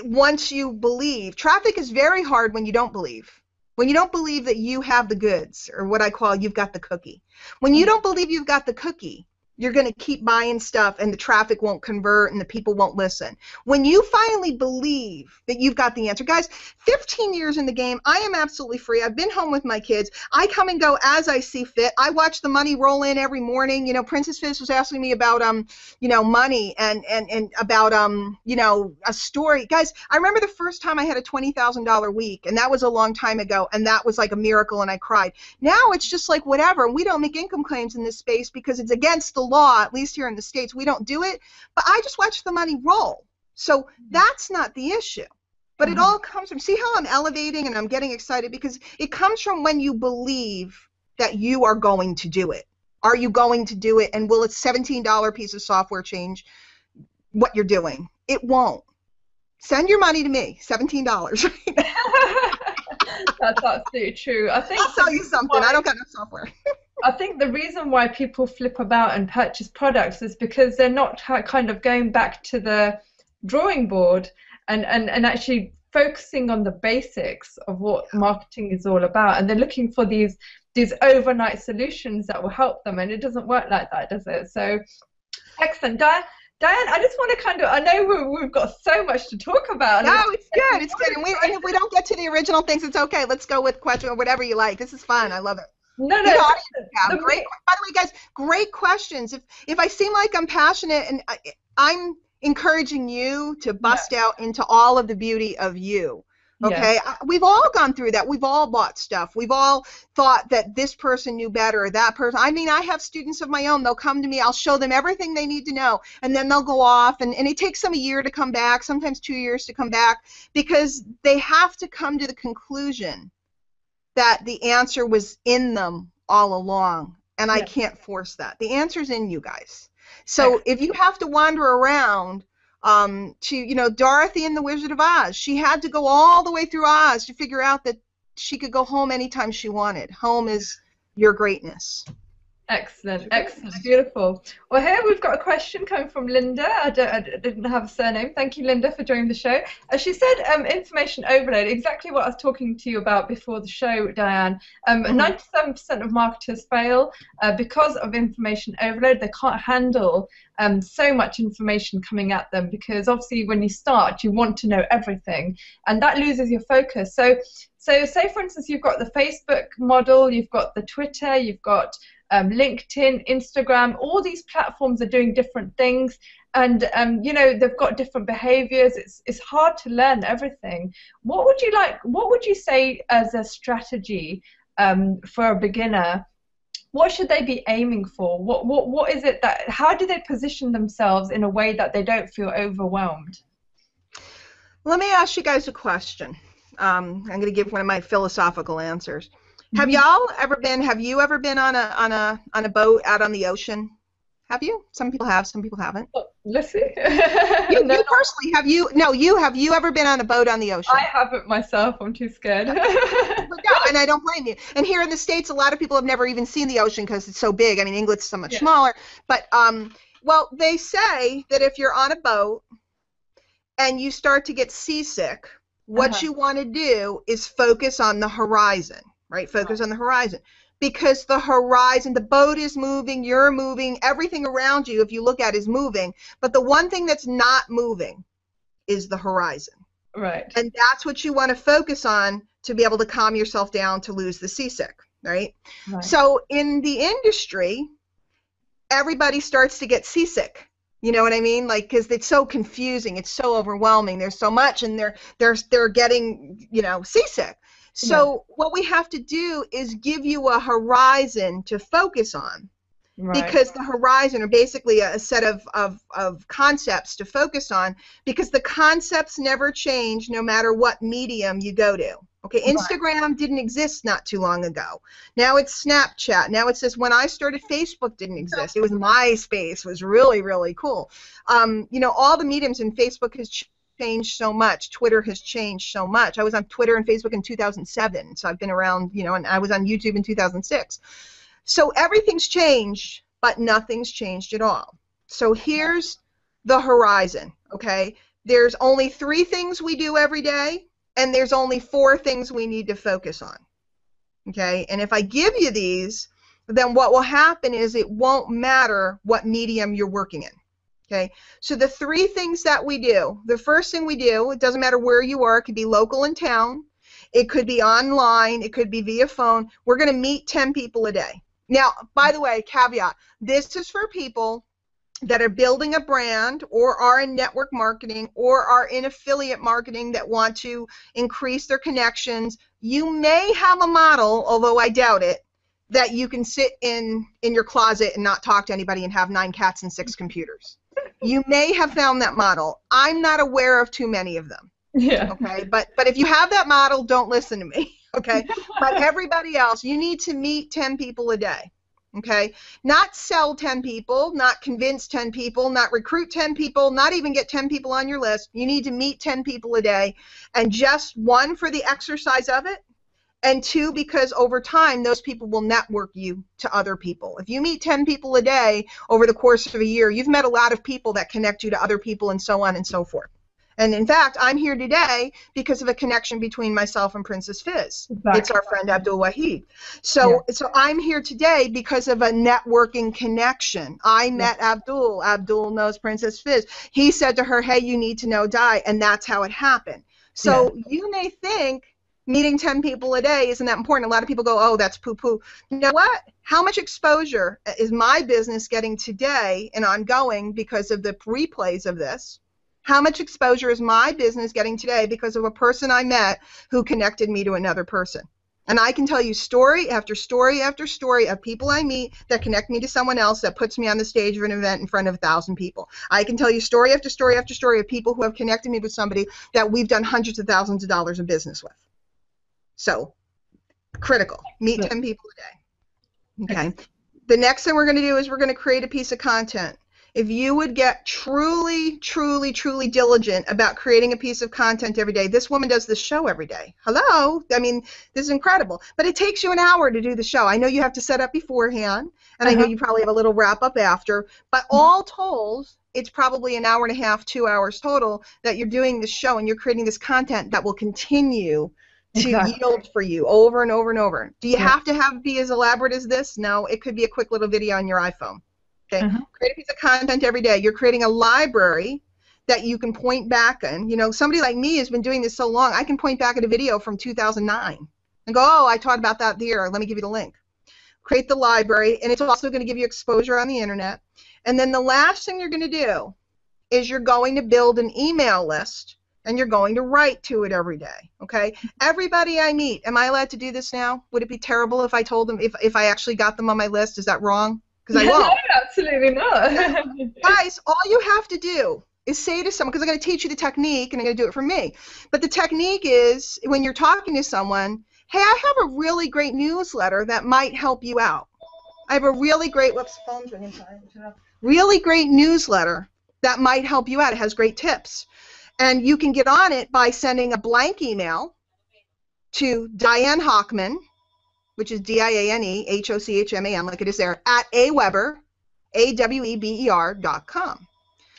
Once you believe. Traffic is very hard when you don't believe. When you don't believe that you have the goods, or what I call you've got the cookie. When you don't believe you've got the cookie, You're going to keep buying stuff and the traffic won't convert and the people won't listen. When you finally believe that you've got the answer, guys, 15 years in the game, I am absolutely free. I've been home with my kids. I come and go as I see fit. I watch the money roll in every morning. You know, Princess Fizz was asking me about, you know, money and about, you know, a story. Guys, I remember the first time I had a $20,000 week, and that was a long time ago, and that was like a miracle, and I cried. Now it's just like whatever. We don't make income claims in this space because it's against the law, at least here in the States. We don't do it, but I just watch the money roll. So that's not the issue. But it all comes from, see how I'm elevating and I'm getting excited, because it comes from when you believe that you are going to do it. Are you going to do it? And will a $17 piece of software change what you're doing? It won't. Send your money to me, $17. That's absolutely true. I think I'll sell you something. I don't got no software. I think the reason why people flip about and purchase products is because they're not kind of going back to the drawing board and actually focusing on the basics of what marketing is all about, and they're looking for these overnight solutions that will help them, and it doesn't work like that, does it? So excellent. Diane, I just want to kind of, I know we've got so much to talk about. No, it's good. It's good. And if we don't get to the original things, it's okay. Let's go with question or whatever you like. This is fun. I love it. No. Great. By the way, guys, great questions. If I seem like I'm passionate, and I'm encouraging you to bust out into all of the beauty of you. Okay, we've all gone through that. We've all bought stuff. We've all thought that this person knew better or that person. I mean, I have students of my own. They'll come to me. I'll show them everything they need to know, and then they'll go off, and it takes them a year to come back, sometimes 2 years to come back, because they have to come to the conclusion that the answer was in them all along, and I can't force that. The answer's in you guys. So if you have to wander around to, you know, Dorothy and the Wizard of Oz, she had to go all the way through Oz to figure out that she could go home anytime she wanted. Home is your greatness. Excellent, excellent, beautiful. Well, here we've got a question coming from Linda. I didn't have a surname. Thank you, Linda, for joining the show. She said information overload, exactly what I was talking to you about before the show, Diane. 97% of marketers fail because of information overload. They can't handle so much information coming at them, because obviously when you start, you want to know everything, and that loses your focus. So say, for instance, you've got the Facebook model, you've got the Twitter, you've got LinkedIn, Instagram. All these platforms are doing different things, and you know, they've got different behaviors. It's hard to learn everything. What would you say as a strategy for a beginner? What should they be aiming for? What is it that, how do they position themselves in a way that they don't feel overwhelmed? Let me ask you guys a question. I'm going to give one of my philosophical answers. Have you ever been on a boat out on the ocean? Have you? Some people have, some people haven't. Let's see. You personally, have you ever been on a boat on the ocean? I haven't myself. I'm too scared. No, and I don't blame you. And here in the States, a lot of people have never even seen the ocean because it's so big. I mean, England's so much smaller. But well, they say that if you're on a boat and you start to get seasick, what you want to do is focus on the horizon. Right? Focus on the horizon, because the horizon, the boat is moving, you're moving, everything around you, if you look at, is moving, but the one thing that's not moving is the horizon. Right. And that's what you want to focus on to be able to calm yourself down, to lose the seasick, right? So in the industry, everybody starts to get seasick. You know what I mean? Like, because it's so confusing, it's so overwhelming, there's so much, and they're getting, you know, seasick. So what we have to do is give you a horizon to focus on, because the horizon are basically a set of concepts to focus on, because the concepts never change no matter what medium you go to. Okay, Instagram didn't exist not too long ago. Now it's Snapchat. Now it says, when I started, Facebook didn't exist. It was MySpace. It was really, really cool. You know, all the mediums, and Facebook has changed so much. Twitter has changed so much. I was on Twitter and Facebook in 2007, so I've been around, you know, and I was on YouTube in 2006. So everything's changed, but nothing's changed at all. So here's the horizon, okay? There's only 3 things we do every day, and there's only 4 things we need to focus on, okay? And if I give you these, then what will happen is it won't matter what medium you're working in. Okay, so the three things that we do, the first thing we do, it doesn't matter where you are, it could be local in town, it could be online, it could be via phone, we're going to meet 10 people a day. Now, by the way, caveat, this is for people that are building a brand or are in network marketing or are in affiliate marketing that want to increase their connections. You may have a model, although I doubt it, that you can sit in your closet and not talk to anybody and have 9 cats and 6 computers. You may have found that model. I'm not aware of too many of them. Yeah. Okay, but if you have that model, don't listen to me. Okay, but everybody else, you need to meet 10 people a day. Okay, not sell 10 people, not convince 10 people, not recruit 10 people, not even get 10 people on your list. You need to meet 10 people a day, and just 1 for the exercise of it, and 2 because over time those people will network you to other people. If you meet 10 people a day over the course of a year, you've met a lot of people that connect you to other people and so on and so forth. And in fact, I'm here today because of a connection between myself and Princess Fizz. Exactly. It's our friend Abdul Wahid. So I'm here today because of a networking connection. I met Abdul. Abdul knows Princess Fizz. He said to her, hey, you need to know Di, and that's how it happened. So you may think meeting 10 people a day isn't that important. A lot of people go, oh, that's poo-poo. You know what? How much exposure is my business getting today and ongoing because of the replays of this? How much exposure is my business getting today because of a person I met who connected me to another person? And I can tell you story after story after story of people I meet that connect me to someone else that puts me on the stage of an event in front of 1,000 people. I can tell you story after story after story of people who have connected me with somebody that we've done hundreds of thousands of dollars of business with. So, critical. Meet 10 people a day. Okay. The next thing we're going to do is we're going to create a piece of content. If you would get truly, truly, truly diligent about creating a piece of content every day, this woman does this show every day. Hello? I mean, this is incredible. But it takes you an hour to do the show. I know you have to set up beforehand, and I know you probably have a little wrap-up after, but all told, it's probably an hour and a half, 2 hours total that you're doing this show, and you're creating this content that will continue to yield for you over and over and over. Do you have to be as elaborate as this? No, it could be a quick little video on your iPhone. Okay, create a piece of content every day. You're creating a library that you can point back in. You know, somebody like me has been doing this so long, I can point back at a video from 2009 and go, oh, I taught about that there. Let me give you the link. Create the library, and it's also going to give you exposure on the internet. And then the last thing you're going to do is you're going to build an email list, and you're going to write to it every day. Okay, everybody I meet, am I allowed to do this now? Would it be terrible if I told them, if I actually got them on my list? Is that wrong? Because I won't. No, absolutely not. Guys, all you have to do is say to someone, because I'm going to teach you the technique, and I'm going to do it for me. But the technique is, when you're talking to someone, hey, I have a really great newsletter that might help you out. I have a really great, whoops, phone's ringing, sorry. Really great newsletter that might help you out. It has great tips. And you can get on it by sending a blank email to Diane Hochman, which is DianeHochman, like it is there, at aweber, AWEBER.com.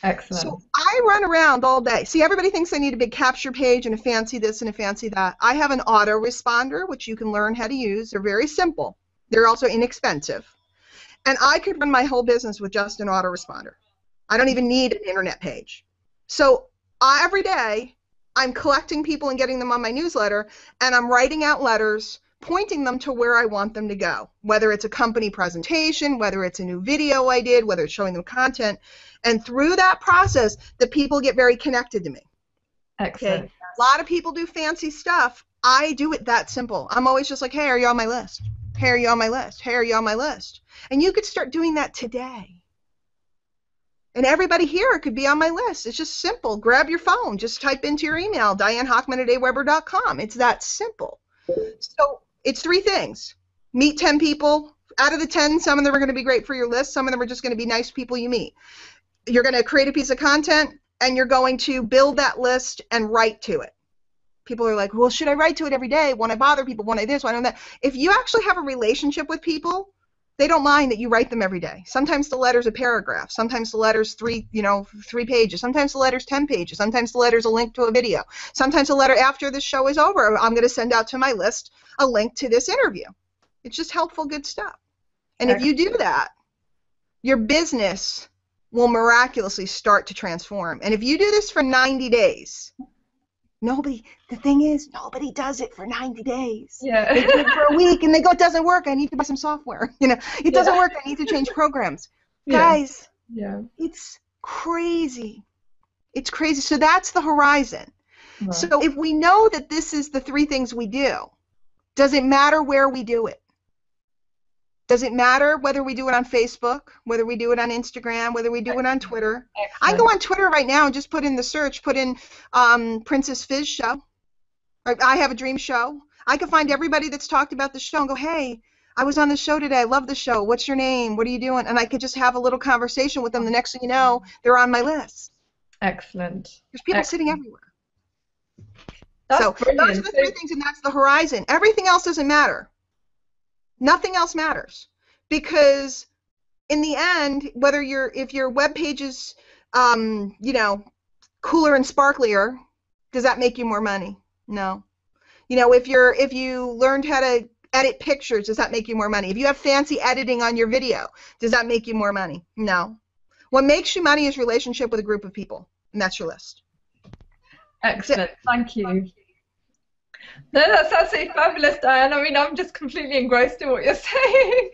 Excellent. So I run around all day. See, everybody thinks I need a big capture page and a fancy this and a fancy that. I have an autoresponder, which you can learn how to use. They're very simple. They're also inexpensive. And I could run my whole business with just an autoresponder. I don't even need an internet page. So every day, I'm collecting people and getting them on my newsletter, and I'm writing out letters pointing them to where I want them to go, whether it's a company presentation, whether it's a new video I did, whether it's showing them content. And through that process, the people get very connected to me. Excellent. Okay? A lot of people do fancy stuff. I do it that simple. I'm always just like, hey, are you on my list? Hey, are you on my list? Hey, are you on my list? And you could start doing that today. And everybody here could be on my list. It's just simple. Grab your phone. Just type into your email, DianeHochman@aweber.com. It's that simple. So it's 3 things. Meet 10 people. Out of the 10, some of them are going to be great for your list. Some of them are just going to be nice people you meet. You're going to create a piece of content, and you're going to build that list and write to it. People are like, well, should I write to it every day? Won't I bother people? Won't I this? Won't I that? If you actually have a relationship with people, they don't mind that you write them every day. Sometimes the letter's a paragraph. Sometimes the letter's 3 pages. Sometimes the letter's 10 pages. Sometimes the letter's a link to a video. Sometimes the letter after the show is over, I'm going to send out to my list a link to this interview. It's just helpful, good stuff. And if you do that, your business will miraculously start to transform. And if you do this for 90 days, the thing is, nobody does it for 90 days. Yeah. They do it for a week and they go, it doesn't work. I need to buy some software. It doesn't work. I need to change programs. Guys, it's crazy. It's crazy. So that's the horizon. Right. So if we know that this is the 3 things we do, does it matter where we do it? Does it matter whether we do it on Facebook, whether we do it on Instagram, whether we do it on Twitter? Excellent. I go on Twitter right now and just put in the search, put in Princess Fizz Show. I have a dream show. I can find everybody that's talked about the show and go, hey, I was on the show today. I love the show. What's your name? What are you doing? And I could just have a little conversation with them. The next thing you know, they're on my list. Excellent. There's people sitting everywhere. That's brilliant. Those are the 3 things, and that's the horizon. Everything else doesn't matter. Nothing else matters, because in the end, if your web page is, cooler and sparklier, does that make you more money? No. If you learned how to edit pictures, does that make you more money? If you have fancy editing on your video, does that make you more money? No. What makes you money is relationship with a group of people, and that's your list. Excellent. Thank you. No, that's absolutely fabulous, Diane. I mean, I'm just completely engrossed in what you're saying.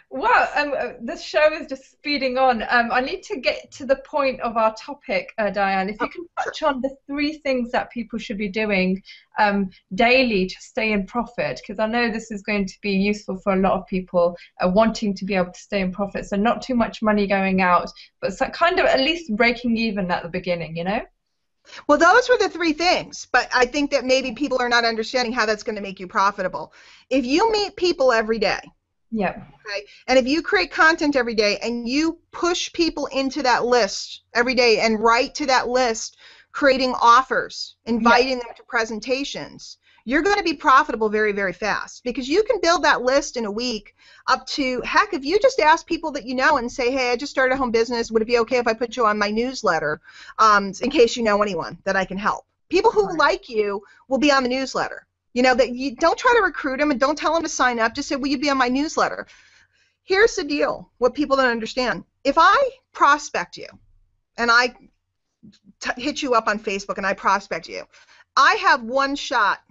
Wow, this show is just speeding on. I need to get to the point of our topic, Diane. If you can touch on the 3 things that people should be doing daily to stay in profit, because I know this is going to be useful for a lot of people wanting to be able to stay in profit. So not too much money going out, but kind of at least breaking even at the beginning, Well, those were the 3 things, but I think that maybe people are not understanding how that's going to make you profitable. If you meet people every day, okay, and if you create content every day and you push people into that list every day and write to that list, creating offers, inviting them to presentations, you're going to be profitable very, very fast, because you can build that list in a week up to, heck, if you just ask people that you know and say, hey, I just started a home business, would it be okay if I put you on my newsletter in case you know anyone that I can help? People who like you will be on the newsletter. That you don't try to recruit them and don't tell them to sign up. Just say, will you be on my newsletter? Here's the deal, what people don't understand. If I prospect you and I hit you up on Facebook and I prospect you, I have 1 shot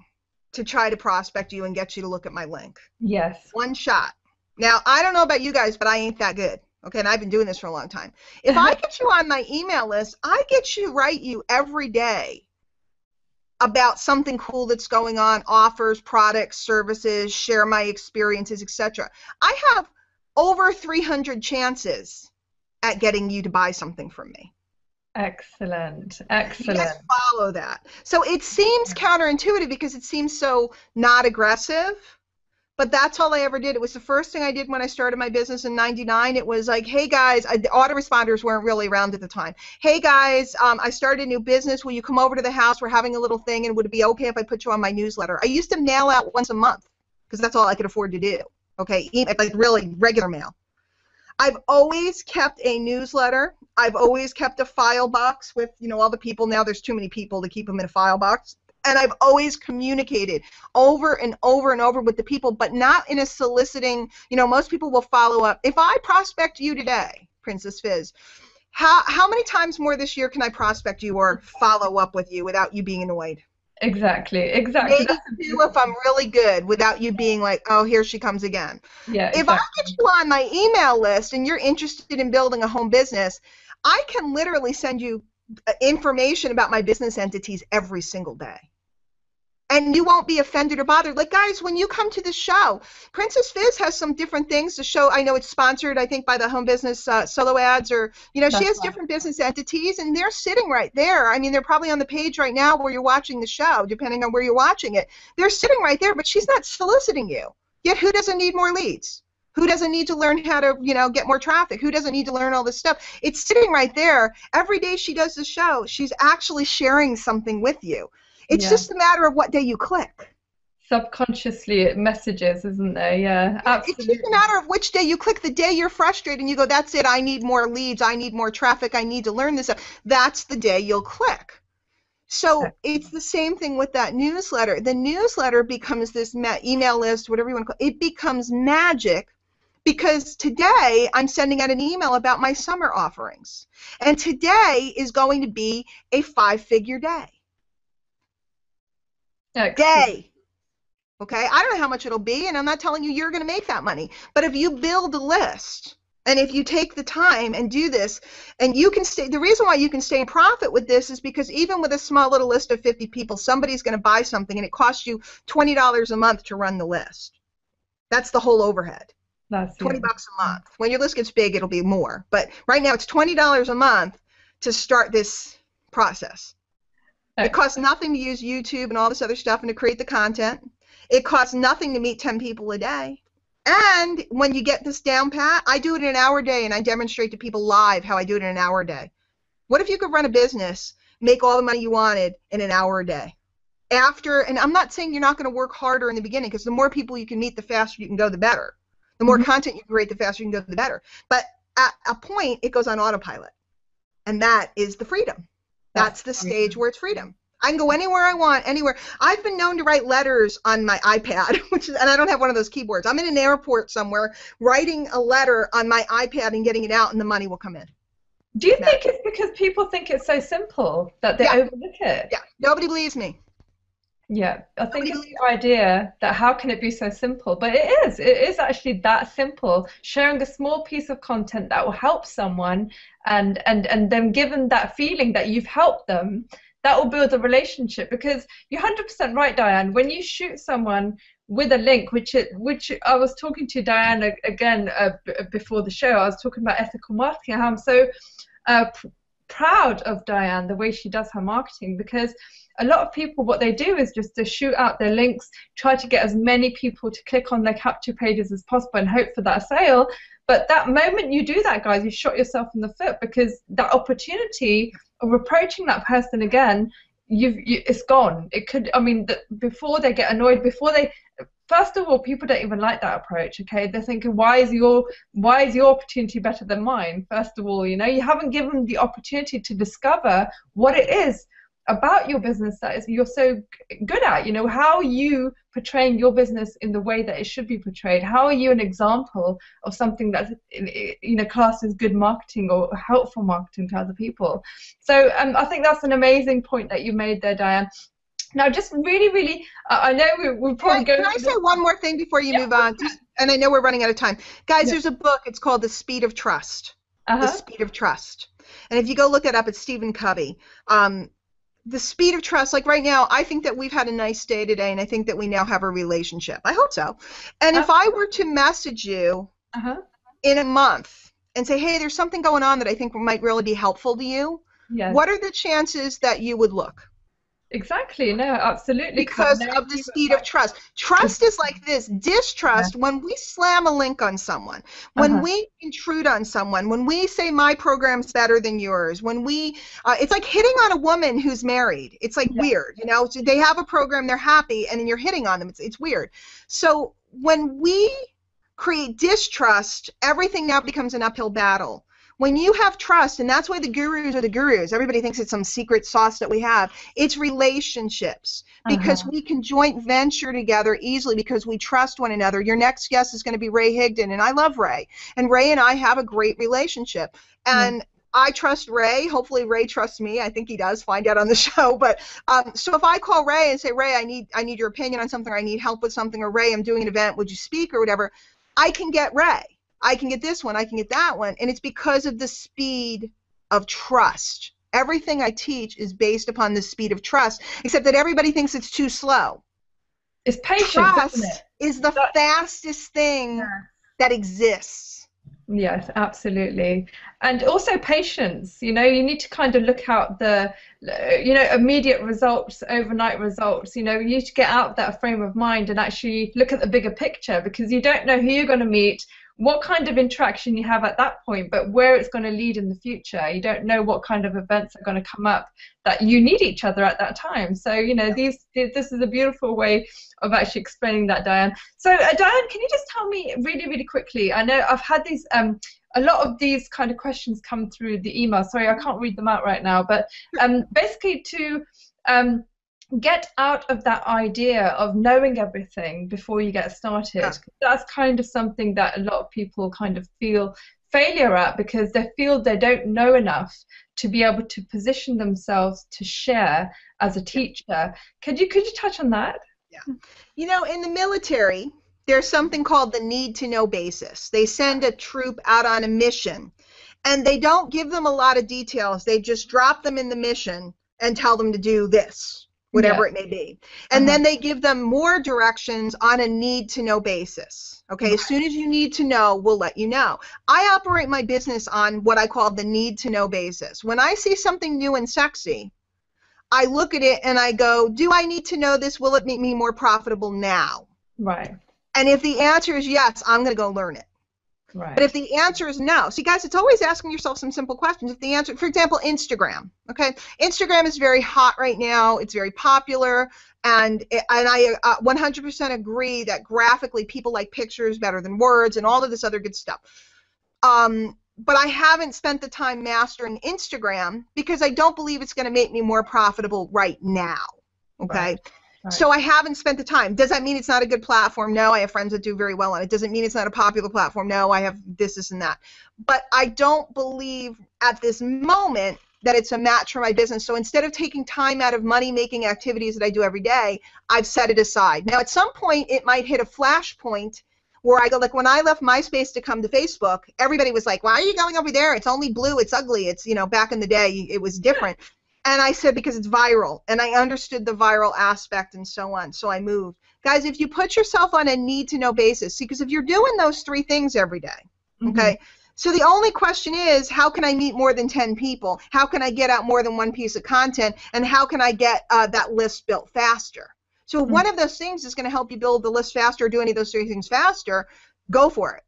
to try to prospect you and get you to look at my link. Yes. 1 shot. Now, I don't know about you guys, but I ain't that good. Okay, and I've been doing this for a long time. If I get you on my email list, I get to write you every day about something cool that's going on, offers, products, services, share my experiences, etc. I have over 300 chances at getting you to buy something from me. Excellent. Excellent. Just follow that. So it seems counterintuitive because it seems so not aggressive, but that's all I ever did. It was the first thing I did when I started my business in '99. It was like, hey guys, the autoresponders weren't really around at the time. Hey guys, I started a new business. Will you come over to the house? We're having a little thing, and would it be okay if I put you on my newsletter? I used to mail out once a month because that's all I could afford to do. Okay, like really regular mail. I've always kept a newsletter. I've always kept a file box with, all the people. Now there's too many people to keep them in a file box. And I've always communicated over and over and over with the people, but not in a soliciting, most people will follow up. If I prospect you today, Princess Fizz, how many times more this year can I prospect you or follow up with you without you being annoyed? Exactly. Maybe 2 if I'm really good without you being like, oh, here she comes again. Yeah. If I get you on my email list and you're interested in building a home business, I can literally send you information about my business entities every single day. And you won't be offended or bothered. Like, guys, when you come to the show, Princess Fizz has some different things to show. I know it's sponsored, I think, by the Home Business Solo Ads, or, she has different business entities, and they're sitting right there. I mean, they're probably on the page right now where you're watching the show, depending on where you're watching it. They're sitting right there, but she's not soliciting you. Yet who doesn't need more leads? Who doesn't need to learn how to, get more traffic? Who doesn't need to learn all this stuff? It's sitting right there. Every day she does the show, she's actually sharing something with you. It's just a matter of what day you click. Subconsciously it messages, isn't there? Yeah, absolutely. It's just a matter of which day you click. The day you're frustrated and you go, that's it, I need more leads, I need more traffic, I need to learn this stuff. That's the day you'll click. So it's the same thing with that newsletter. The newsletter becomes this email list, whatever you want to call it. It becomes magic because today I'm sending out an email about my summer offerings. And today is going to be a 5-figure day. Excellent. Okay? I don't know how much it'll be, and I'm not telling you you're going to make that money. But if you build a list, and if you take the time and do this, and you can stay, the reason why you can stay in profit with this is because even with a small little list of 50 people, somebody's going to buy something, and it costs you $20 a month to run the list. That's the whole overhead. That's $20 a month. When your list gets big, it'll be more. But right now, it's $20 a month to start this process. It costs nothing to use YouTube and all this other stuff and to create the content. It costs nothing to meet 10 people a day. And when you get this down pat, I do it in an hour a day, and I demonstrate to people live how I do it in an hour a day. What if you could run a business, make all the money you wanted in an hour a day? And I'm not saying you're not going to work harder in the beginning, because the more people you can meet, the faster you can go, the better. The more content you create, the faster you can go, the better. But at a point, it goes on autopilot. And that is the freedom. That's the stage where it's freedom. I can go anywhere I want, anywhere. I've been known to write letters on my iPad, and I don't have one of those keyboards. I'm in an airport somewhere writing a letter on my iPad and getting it out, and the money will come in. Do you think it's because people think it's so simple that they overlook it? Yeah, nobody believes me. Yeah, I think it's the idea that how can it be so simple? But it is actually that simple. Sharing a small piece of content that will help someone and then given that feeling that you've helped them, that will build a relationship. Because you're 100% right, Diane. When you shoot someone with a link, which I was talking to Diane again before the show, I was talking about ethical marketing, how I'm so proud of Diane, the way she does her marketing, because a lot of people, what they do is just to shoot out their links, try to get as many people to click on their capture pages as possible and hope for that sale. But that moment you do that, guys, you shot yourself in the foot, because that opportunity of approaching that person again, it's gone. It could, I mean, before they get annoyed, first of all, people don't even like that approach, okay? They're thinking, why is your opportunity better than mine? First of all, you know, you haven't given them the opportunity to discover what it is about your business that you're so good at. You know, how are you portraying your business in the way that it should be portrayed? How are you an example of something that's, you know, classed as good marketing or helpful marketing to other people? So I think that's an amazing point that you made there, Diane. Now, just really, I know we're probably going. Can I say one more thing before you move on? And I know we're running out of time. Guys, there's a book. It's called The Speed of Trust. The Speed of Trust. And if you go look it up, it's Stephen Covey. The speed of trust, like right now, I think that we've had a nice day today, and I think that we now have a relationship. I hope so. And if I were to message you in a month and say, hey, there's something going on that I think might really be helpful to you, what are the chances that you would look? Exactly. No, absolutely. Because of the speed of trust. Trust is like this. Distrust, when we slam a link on someone, when we intrude on someone, when we say my program's better than yours, when we, it's like hitting on a woman who's married. It's like weird, you know. So they have a program, they're happy, and then you're hitting on them. It's weird. So when we create distrust, everything now becomes an uphill battle. When you have trust, and that's why the gurus are the gurus. Everybody thinks it's some secret sauce that we have. It's relationships, because we can joint venture together easily because we trust one another. Your next guest is going to be Ray Higdon, and I love Ray. And Ray and I have a great relationship. And I trust Ray. Hopefully Ray trusts me. I think he does. Find out on the show. But so if I call Ray and say, Ray, I need your opinion on something, or I need help with something, or Ray, I'm doing an event, would you speak, or whatever, I can get Ray. I can get this one, I can get that one, and it's because of the speed of trust. Everything I teach is based upon the speed of trust, except that everybody thinks it's too slow. It's patience, trust isn't it? Is the fastest thing that exists. Yes, absolutely. And also patience. You know, you need to kind of look out the, you know, immediate results, overnight results. You know, you need to get out of that frame of mind and actually look at the bigger picture, because you don't know who you're going to meet, what kind of interaction you have at that point, but where it's going to lead in the future. You don't know what kind of events are going to come up that you need each other at that time. So, you know, this is a beautiful way of actually explaining that, Diane. So, Diane, can you just tell me really, really quickly? I know I've had these a lot of these kind of questions come through the email. Sorry, I can't read them out right now, but basically to get out of that idea of knowing everything before you get started. Yeah. That's kind of something that a lot of people kind of feel failure at, because they feel they don't know enough to be able to position themselves to share as a teacher. Could you touch on that? Yeah. You know, in the military, there's something called the need to know basis. They send a troop out on a mission, and they don't give them a lot of details. They just drop them in the mission and tell them to do this, whatever it may be. And then they give them more directions on a need to know basis. Okay, as soon as you need to know, we'll let you know. I operate my business on what I call the need to know basis. When I see something new and sexy, I look at it and I go, do I need to know this? Will it make me more profitable now? Right. And if the answer is yes, I'm going to go learn it. Right. But if the answer is no, see, guys, it's always asking yourself some simple questions. If the answer, for example, Instagram, okay? Instagram is very hot right now. It's very popular, and I 100% agree that graphically people like pictures better than words and all of this other good stuff. But I haven't spent the time mastering Instagram because I don't believe it's going to make me more profitable right now, okay? Right. Right. So I haven't spent the time. Does that mean it's not a good platform? No, I have friends that do very well on it. Does it mean it's not a popular platform? No, I have this, and that. But I don't believe at this moment that it's a match for my business. So instead of taking time out of money-making activities that I do every day, I've set it aside. Now, at some point, it might hit a flash point where I go, like when I left MySpace to come to Facebook, everybody was like, why are you going over there? It's only blue. It's ugly. It's, you know, back in the day, it was different. And I said, because it's viral, and I understood the viral aspect and so on, so I moved. Guys, if you put yourself on a need-to-know basis, see, because if you're doing those three things every day, okay, so the only question is, how can I meet more than 10 people? How can I get out more than one piece of content? And how can I get that list built faster? So if one of those things is going to help you build the list faster or do any of those three things faster, go for it.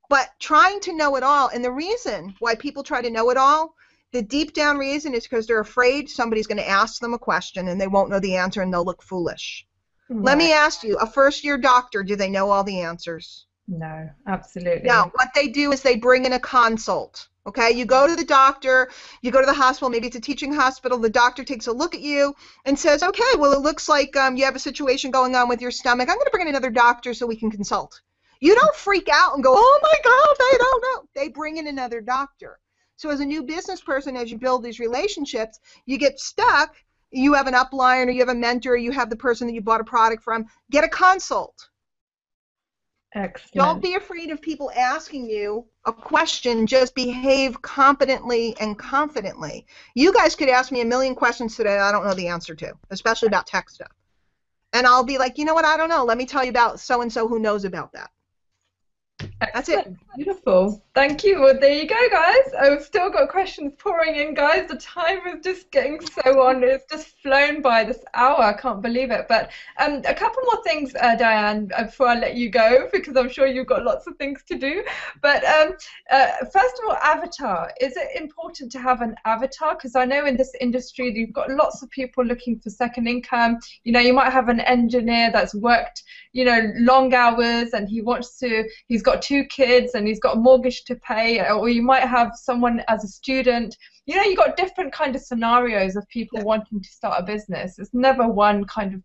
But trying to know it all, and the reason why people try to know it all, the deep down reason is because they're afraid somebody's going to ask them a question and they won't know the answer and they'll look foolish. Right. Let me ask you, a first-year doctor, do they know all the answers? No, absolutely. No, what they do is they bring in a consult. Okay, you go to the doctor, you go to the hospital, maybe it's a teaching hospital, the doctor takes a look at you and says, okay, well, it looks like you have a situation going on with your stomach. I'm going to bring in another doctor so we can consult. You don't freak out and go, oh my God, I don't know. They bring in another doctor. So as a new business person, as you build these relationships, you get stuck, you have an upline or you have a mentor, you have the person that you bought a product from, get a consult. Excellent. Don't be afraid of people asking you a question, just behave competently and confidently. You guys could ask me a million questions today I don't know the answer to, especially about tech stuff. And I'll be like, you know what, I don't know, let me tell you about so-and-so who knows about that. That's it. Beautiful. Thank you. Well, there you go, guys. I've still got questions pouring in, guys. The time is just getting so on. It's just flown by this hour. I can't believe it. But a couple more things, Diane, before I let you go, because I'm sure you've got lots of things to do. But first of all, avatar. Is it important to have an avatar? Because I know in this industry you've got lots of people looking for second income. You know, you might have an engineer that's worked, you know, long hours, and he's got 2 kids and he's got a mortgage to pay, or you might have someone as a student. You know, you've got different kind of scenarios of people wanting to start a business. It's never one kind of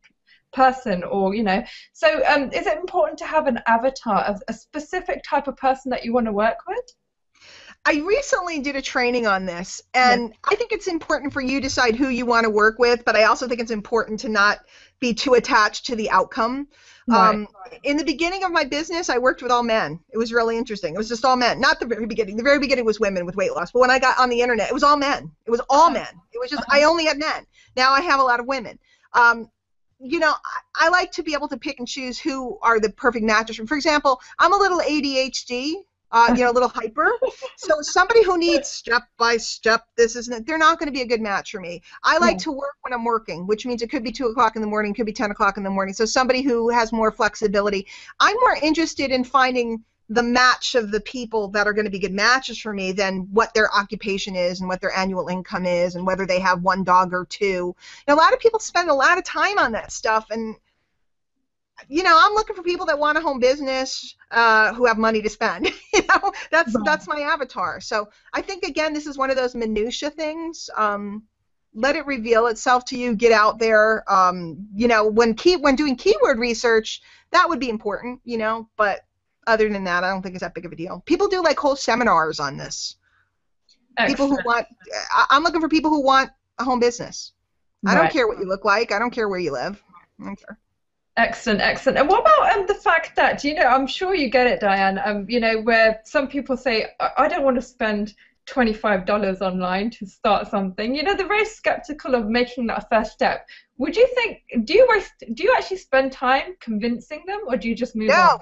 person, or, you know. So is it important to have an avatar, a specific type of person that you want to work with? I recently did a training on this, and I think it's important for you to decide who you want to work with, but I also think it's important to not be too attached to the outcome. Right. In the beginning of my business, I worked with all men. It was really interesting. It was just all men. Not the very beginning. The very beginning was women with weight loss, but when I got on the internet, it was all men. It was all men. It was just, I only had men. Now I have a lot of women. You know, I like to be able to pick and choose who are the perfect matches. For example, I'm a little ADHD. You know, a little hyper. So somebody who needs step by step, they're not going to be a good match for me. I like to work when I'm working, which means it could be 2 o'clock in the morning, could be 10 o'clock in the morning. So somebody who has more flexibility. I'm more interested in finding the match of the people that are going to be good matches for me than what their occupation is and what their annual income is and whether they have one dog or two. A lot of people spend a lot of time on that stuff, and I'm looking for people that want a home business, who have money to spend. That's my avatar. So I think, again, this is one of those minutia things. Let it reveal itself to you. Get out there. When doing keyword research, that would be important. But other than that, I don't think it's that big of a deal. People do like whole seminars on this. Excellent. I'm looking for people who want a home business. I don't care what you look like. I don't care where you live. I don't care. Excellent, excellent. And what about the fact that, I'm sure you get it, Diane, where some people say, I don't want to spend $25 online to start something. They're very skeptical of making that first step. Would you think, do you actually spend time convincing them, or do you just move on?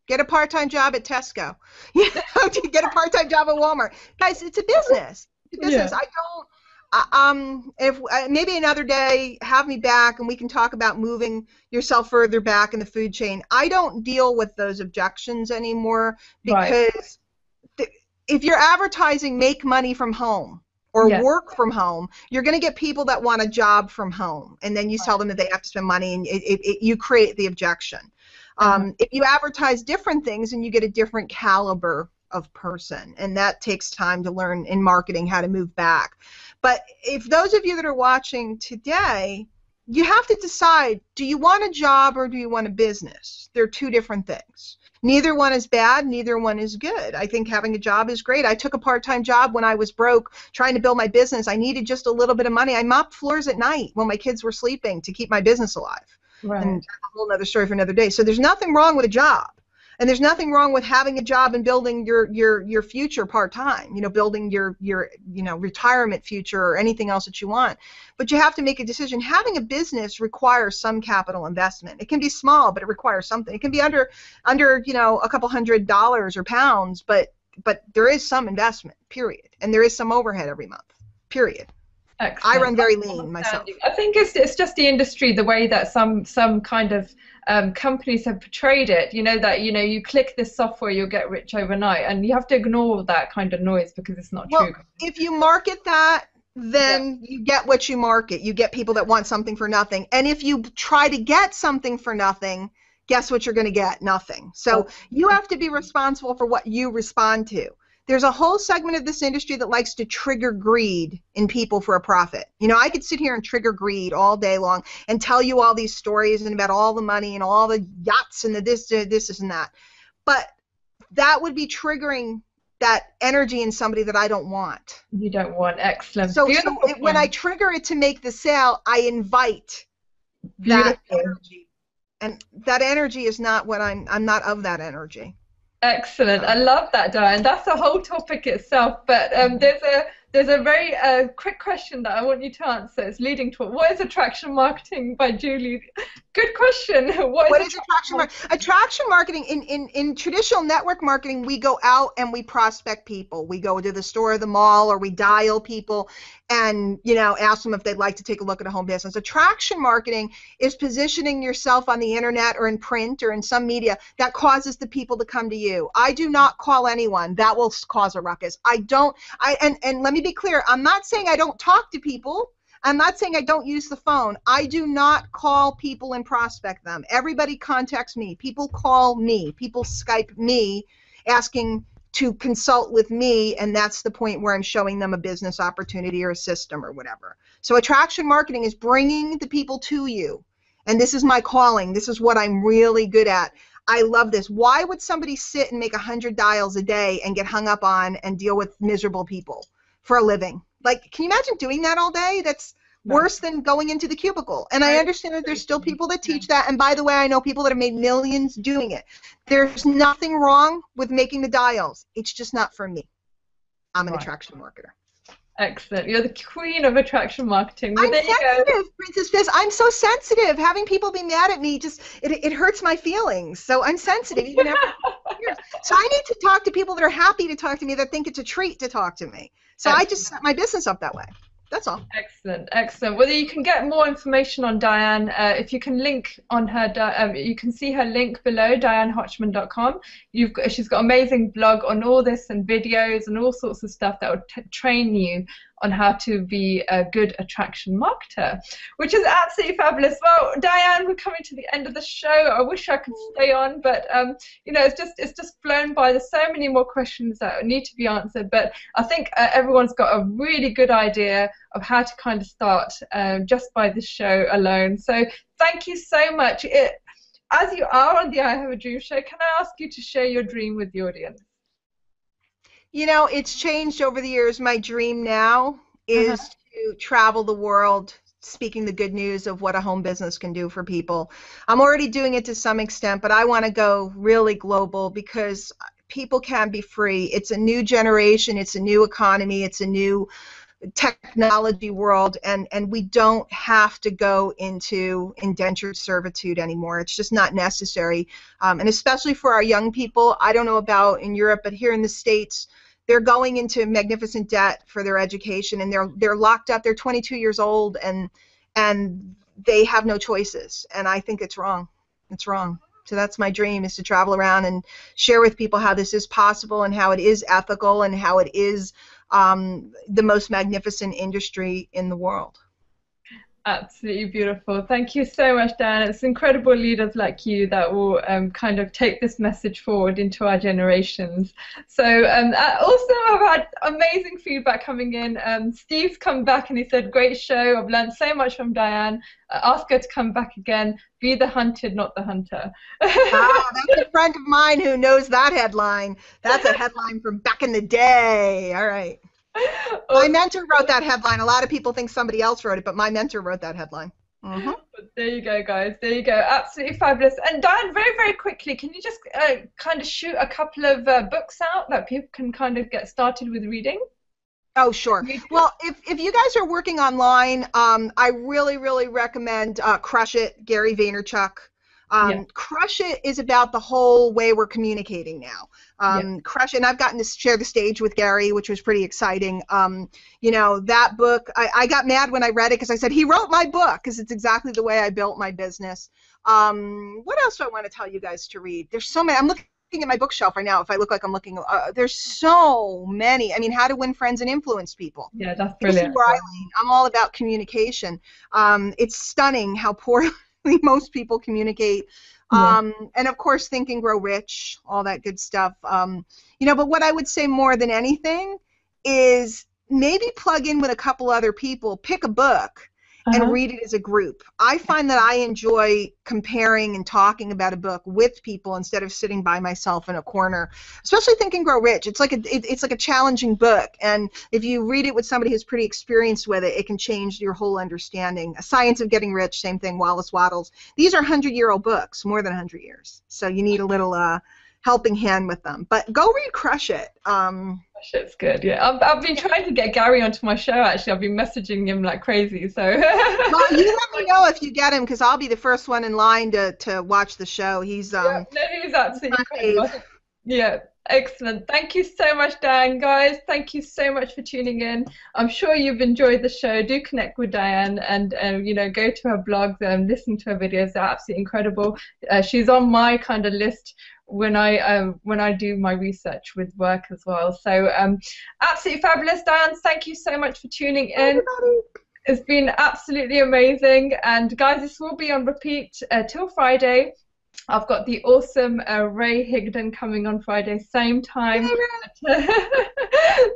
Get a part-time job at Tesco. Get a part-time job at Walmart. Guys, it's a business. It's a business. Yeah. If maybe another day, have me back and we can talk about moving yourself further back in the food chain. I don't deal with those objections anymore because if you're advertising make money from home or work from home, you're going to get people that want a job from home, and then you tell them that they have to spend money, and you create the objection. If you advertise different things, and you get a different caliber of person, and that takes time to learn in marketing how to move back. But if those of you that are watching today, you have to decide, do you want a job or do you want a business? They're two different things. Neither one is bad, neither one is good. I think having a job is great. I took a part-time job when I was broke trying to build my business. I needed just a little bit of money. I mopped floors at night when my kids were sleeping to keep my business alive. Right. And that's a whole other story for another day. So there's nothing wrong with a job. And there's nothing wrong with having a job and building your future part-time, building your retirement future or anything else that you want. But you have to make a decision. Having a business requires some capital investment. It can be small, but it requires something. It can be under a couple $100 or pounds, but there is some investment, period. And there is some overhead every month, period. Excellent. I run very lean myself. I think it's just the industry, the way that some kind of companies have portrayed it. That you click this software, you'll get rich overnight, and you have to ignore that kind of noise because it's not true. If you market that, then you get what you market. You get people that want something for nothing. And if you try to get something for nothing, guess what you're going to get? Nothing. So you have to be responsible for what you respond to. There's a whole segment of this industry that likes to trigger greed in people for a profit. I could sit here and trigger greed all day long and tell you all these stories and about all the money and all the yachts and the this and that. But that would be triggering that energy in somebody that I don't want. You don't want. Excellent. So when I trigger it to make the sale, I invite that energy. And that energy is not what I'm not of that energy. Excellent. I love that, Diane. That's a whole topic itself. But there's a very quick question that I want you to answer. It's leading to what is attraction marketing by Julie? Good question. What is attraction marketing? Attraction marketing in traditional network marketing, we go out and we prospect people. We go to the store or the mall, or we dial people and ask them if they'd like to take a look at a home business. Attraction marketing is positioning yourself on the internet or in print or in some media that causes the people to come to you. I do not call anyone. That will cause a ruckus. And let me be clear, I'm not saying I don't talk to people. I'm not saying I don't use the phone. I do not call people and prospect them. Everybody contacts me. People call me. People Skype me asking to consult with me, and that's the point where I'm showing them a business opportunity or a system or whatever. So attraction marketing is bringing the people to you, and this is my calling. This is what I'm really good at. I love this. Why would somebody sit and make 100 dials a day and get hung up on and deal with miserable people for a living? Like, can you imagine doing that all day? That's worse than going into the cubicle. And I understand that there's still people that teach that. And by the way, I know people that have made millions doing it. There's nothing wrong with making the dials. It's just not for me. I'm an attraction marketer. Excellent. You're the queen of attraction marketing. I'm sensitive, Princess Fizz. I'm so sensitive. Having people be mad at me it hurts my feelings. So I'm sensitive. Even after years. So I need to talk to people that are happy to talk to me, that think it's a treat to talk to me. So I just set my business up that way. That's all. Excellent, excellent. Well, you can get more information on Diane if you can link on her. You can see her link below, dianehochman.com. She's got amazing blog on all this and videos and all sorts of stuff that will train you on how to be a good attraction marketer, which is absolutely fabulous. Well, Diane, we're coming to the end of the show. I wish I could stay on, but you know, it's just flown by. There's so many more questions that need to be answered, but I think everyone's got a really good idea of how to kind of start just by this show alone. So thank you so much. As you are on the I Have a Dream show, can I ask you to share your dream with the audience? You know, it's changed over the years. My dream now is to travel the world speaking the good news of what a home business can do for people. I'm already doing it to some extent, but I want to go really global because people can be free. It's a new generation. It's a new economy. It's a new technology world, and we don't have to go into indentured servitude anymore. It's just not necessary. And especially for our young people, I don't know about in Europe, but here in the States, they're going into magnificent debt for their education, and they're locked up. They're 22 years old, and they have no choices. And I think it's wrong. It's wrong. So that's my dream, is to travel around and share with people how this is possible and how it is ethical and how it is the most magnificent industry in the world. Absolutely beautiful. Thank you so much, Dan. It's incredible leaders like you that will kind of take this message forward into our generations. So also I've had amazing feedback coming in. Steve's come back and he said, great show. I've learned so much from Diane. Ask her to come back again. Be the hunted, not the hunter. That's a friend of mine who knows that headline. That's a headline from back in the day. All right. My mentor wrote that headline. A lot of people think somebody else wrote it, but my mentor wrote that headline. There you go, guys. There you go. Absolutely fabulous. And Diane, very, very quickly, can you just kind of shoot a couple of books out that people can kind of get started with reading? Oh, sure. Well, if you guys are working online, I really, really recommend Crush It, Gary Vaynerchuk. Crush It is about the whole way we're communicating now. Crush It, and I've gotten to share the stage with Gary, which was pretty exciting. You know, that book, I got mad when I read it because I said, he wrote my book, because it's exactly the way I built my business. What else do I want to tell you guys to read? There's so many. I'm looking at my bookshelf right now. If I look like I'm looking, there's so many. I mean, How to Win Friends and Influence People. Yeah, that's brilliant. I'm all about communication. It's stunning how poorly most people communicate. And of course, Think and Grow Rich, all that good stuff. You know, but what I would say more than anything is maybe plug in with a couple other people, pick a book, and read it as a group. I find that I enjoy comparing and talking about a book with people instead of sitting by myself in a corner. Especially Think and Grow Rich. It's like a challenging book, and if you read it with somebody who's pretty experienced with it, it can change your whole understanding. A Science of Getting Rich, same thing. Wallace Wattles. These are 100-year-old books, more than 100 years. So you need a little helping hand with them. But go read Crush It. Shit's good, yeah. I've been trying to get Gary onto my show, actually. I've been messaging him like crazy, so. Well, you let me know if you get him, because I'll be the first one in line to watch the show. He's he's absolutely incredible. Yeah, excellent. Thank you so much, Diane. Guys, thank you so much for tuning in. I'm sure you've enjoyed the show. Do connect with Diane and you know, go to her blogs and listen to her videos. They're absolutely incredible. She's on my kind of list when I do my research with work as well. So absolutely fabulous. Diane, thank you so much for tuning in. It's been absolutely amazing. And guys, this will be on repeat till Friday. I've got the awesome Ray Higdon coming on Friday, same time,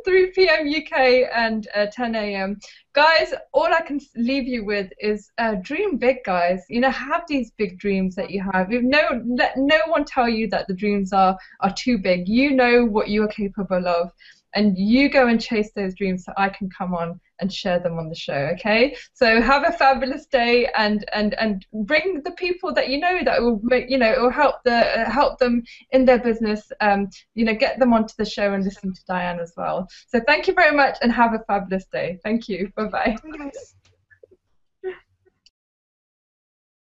3 p.m. UK and 10 a.m. Guys, all I can leave you with is dream big, guys. You know, have these big dreams that you have. Let no one tell you that the dreams are too big. You know what you are capable of, and you go and chase those dreams so I can come on and share them on the show, okay? So have a fabulous day, and bring the people that you know that will make, you know, it will help them in their business. You know, get them onto the show and listen to Diane as well. So thank you very much and have a fabulous day. Thank you. Bye bye.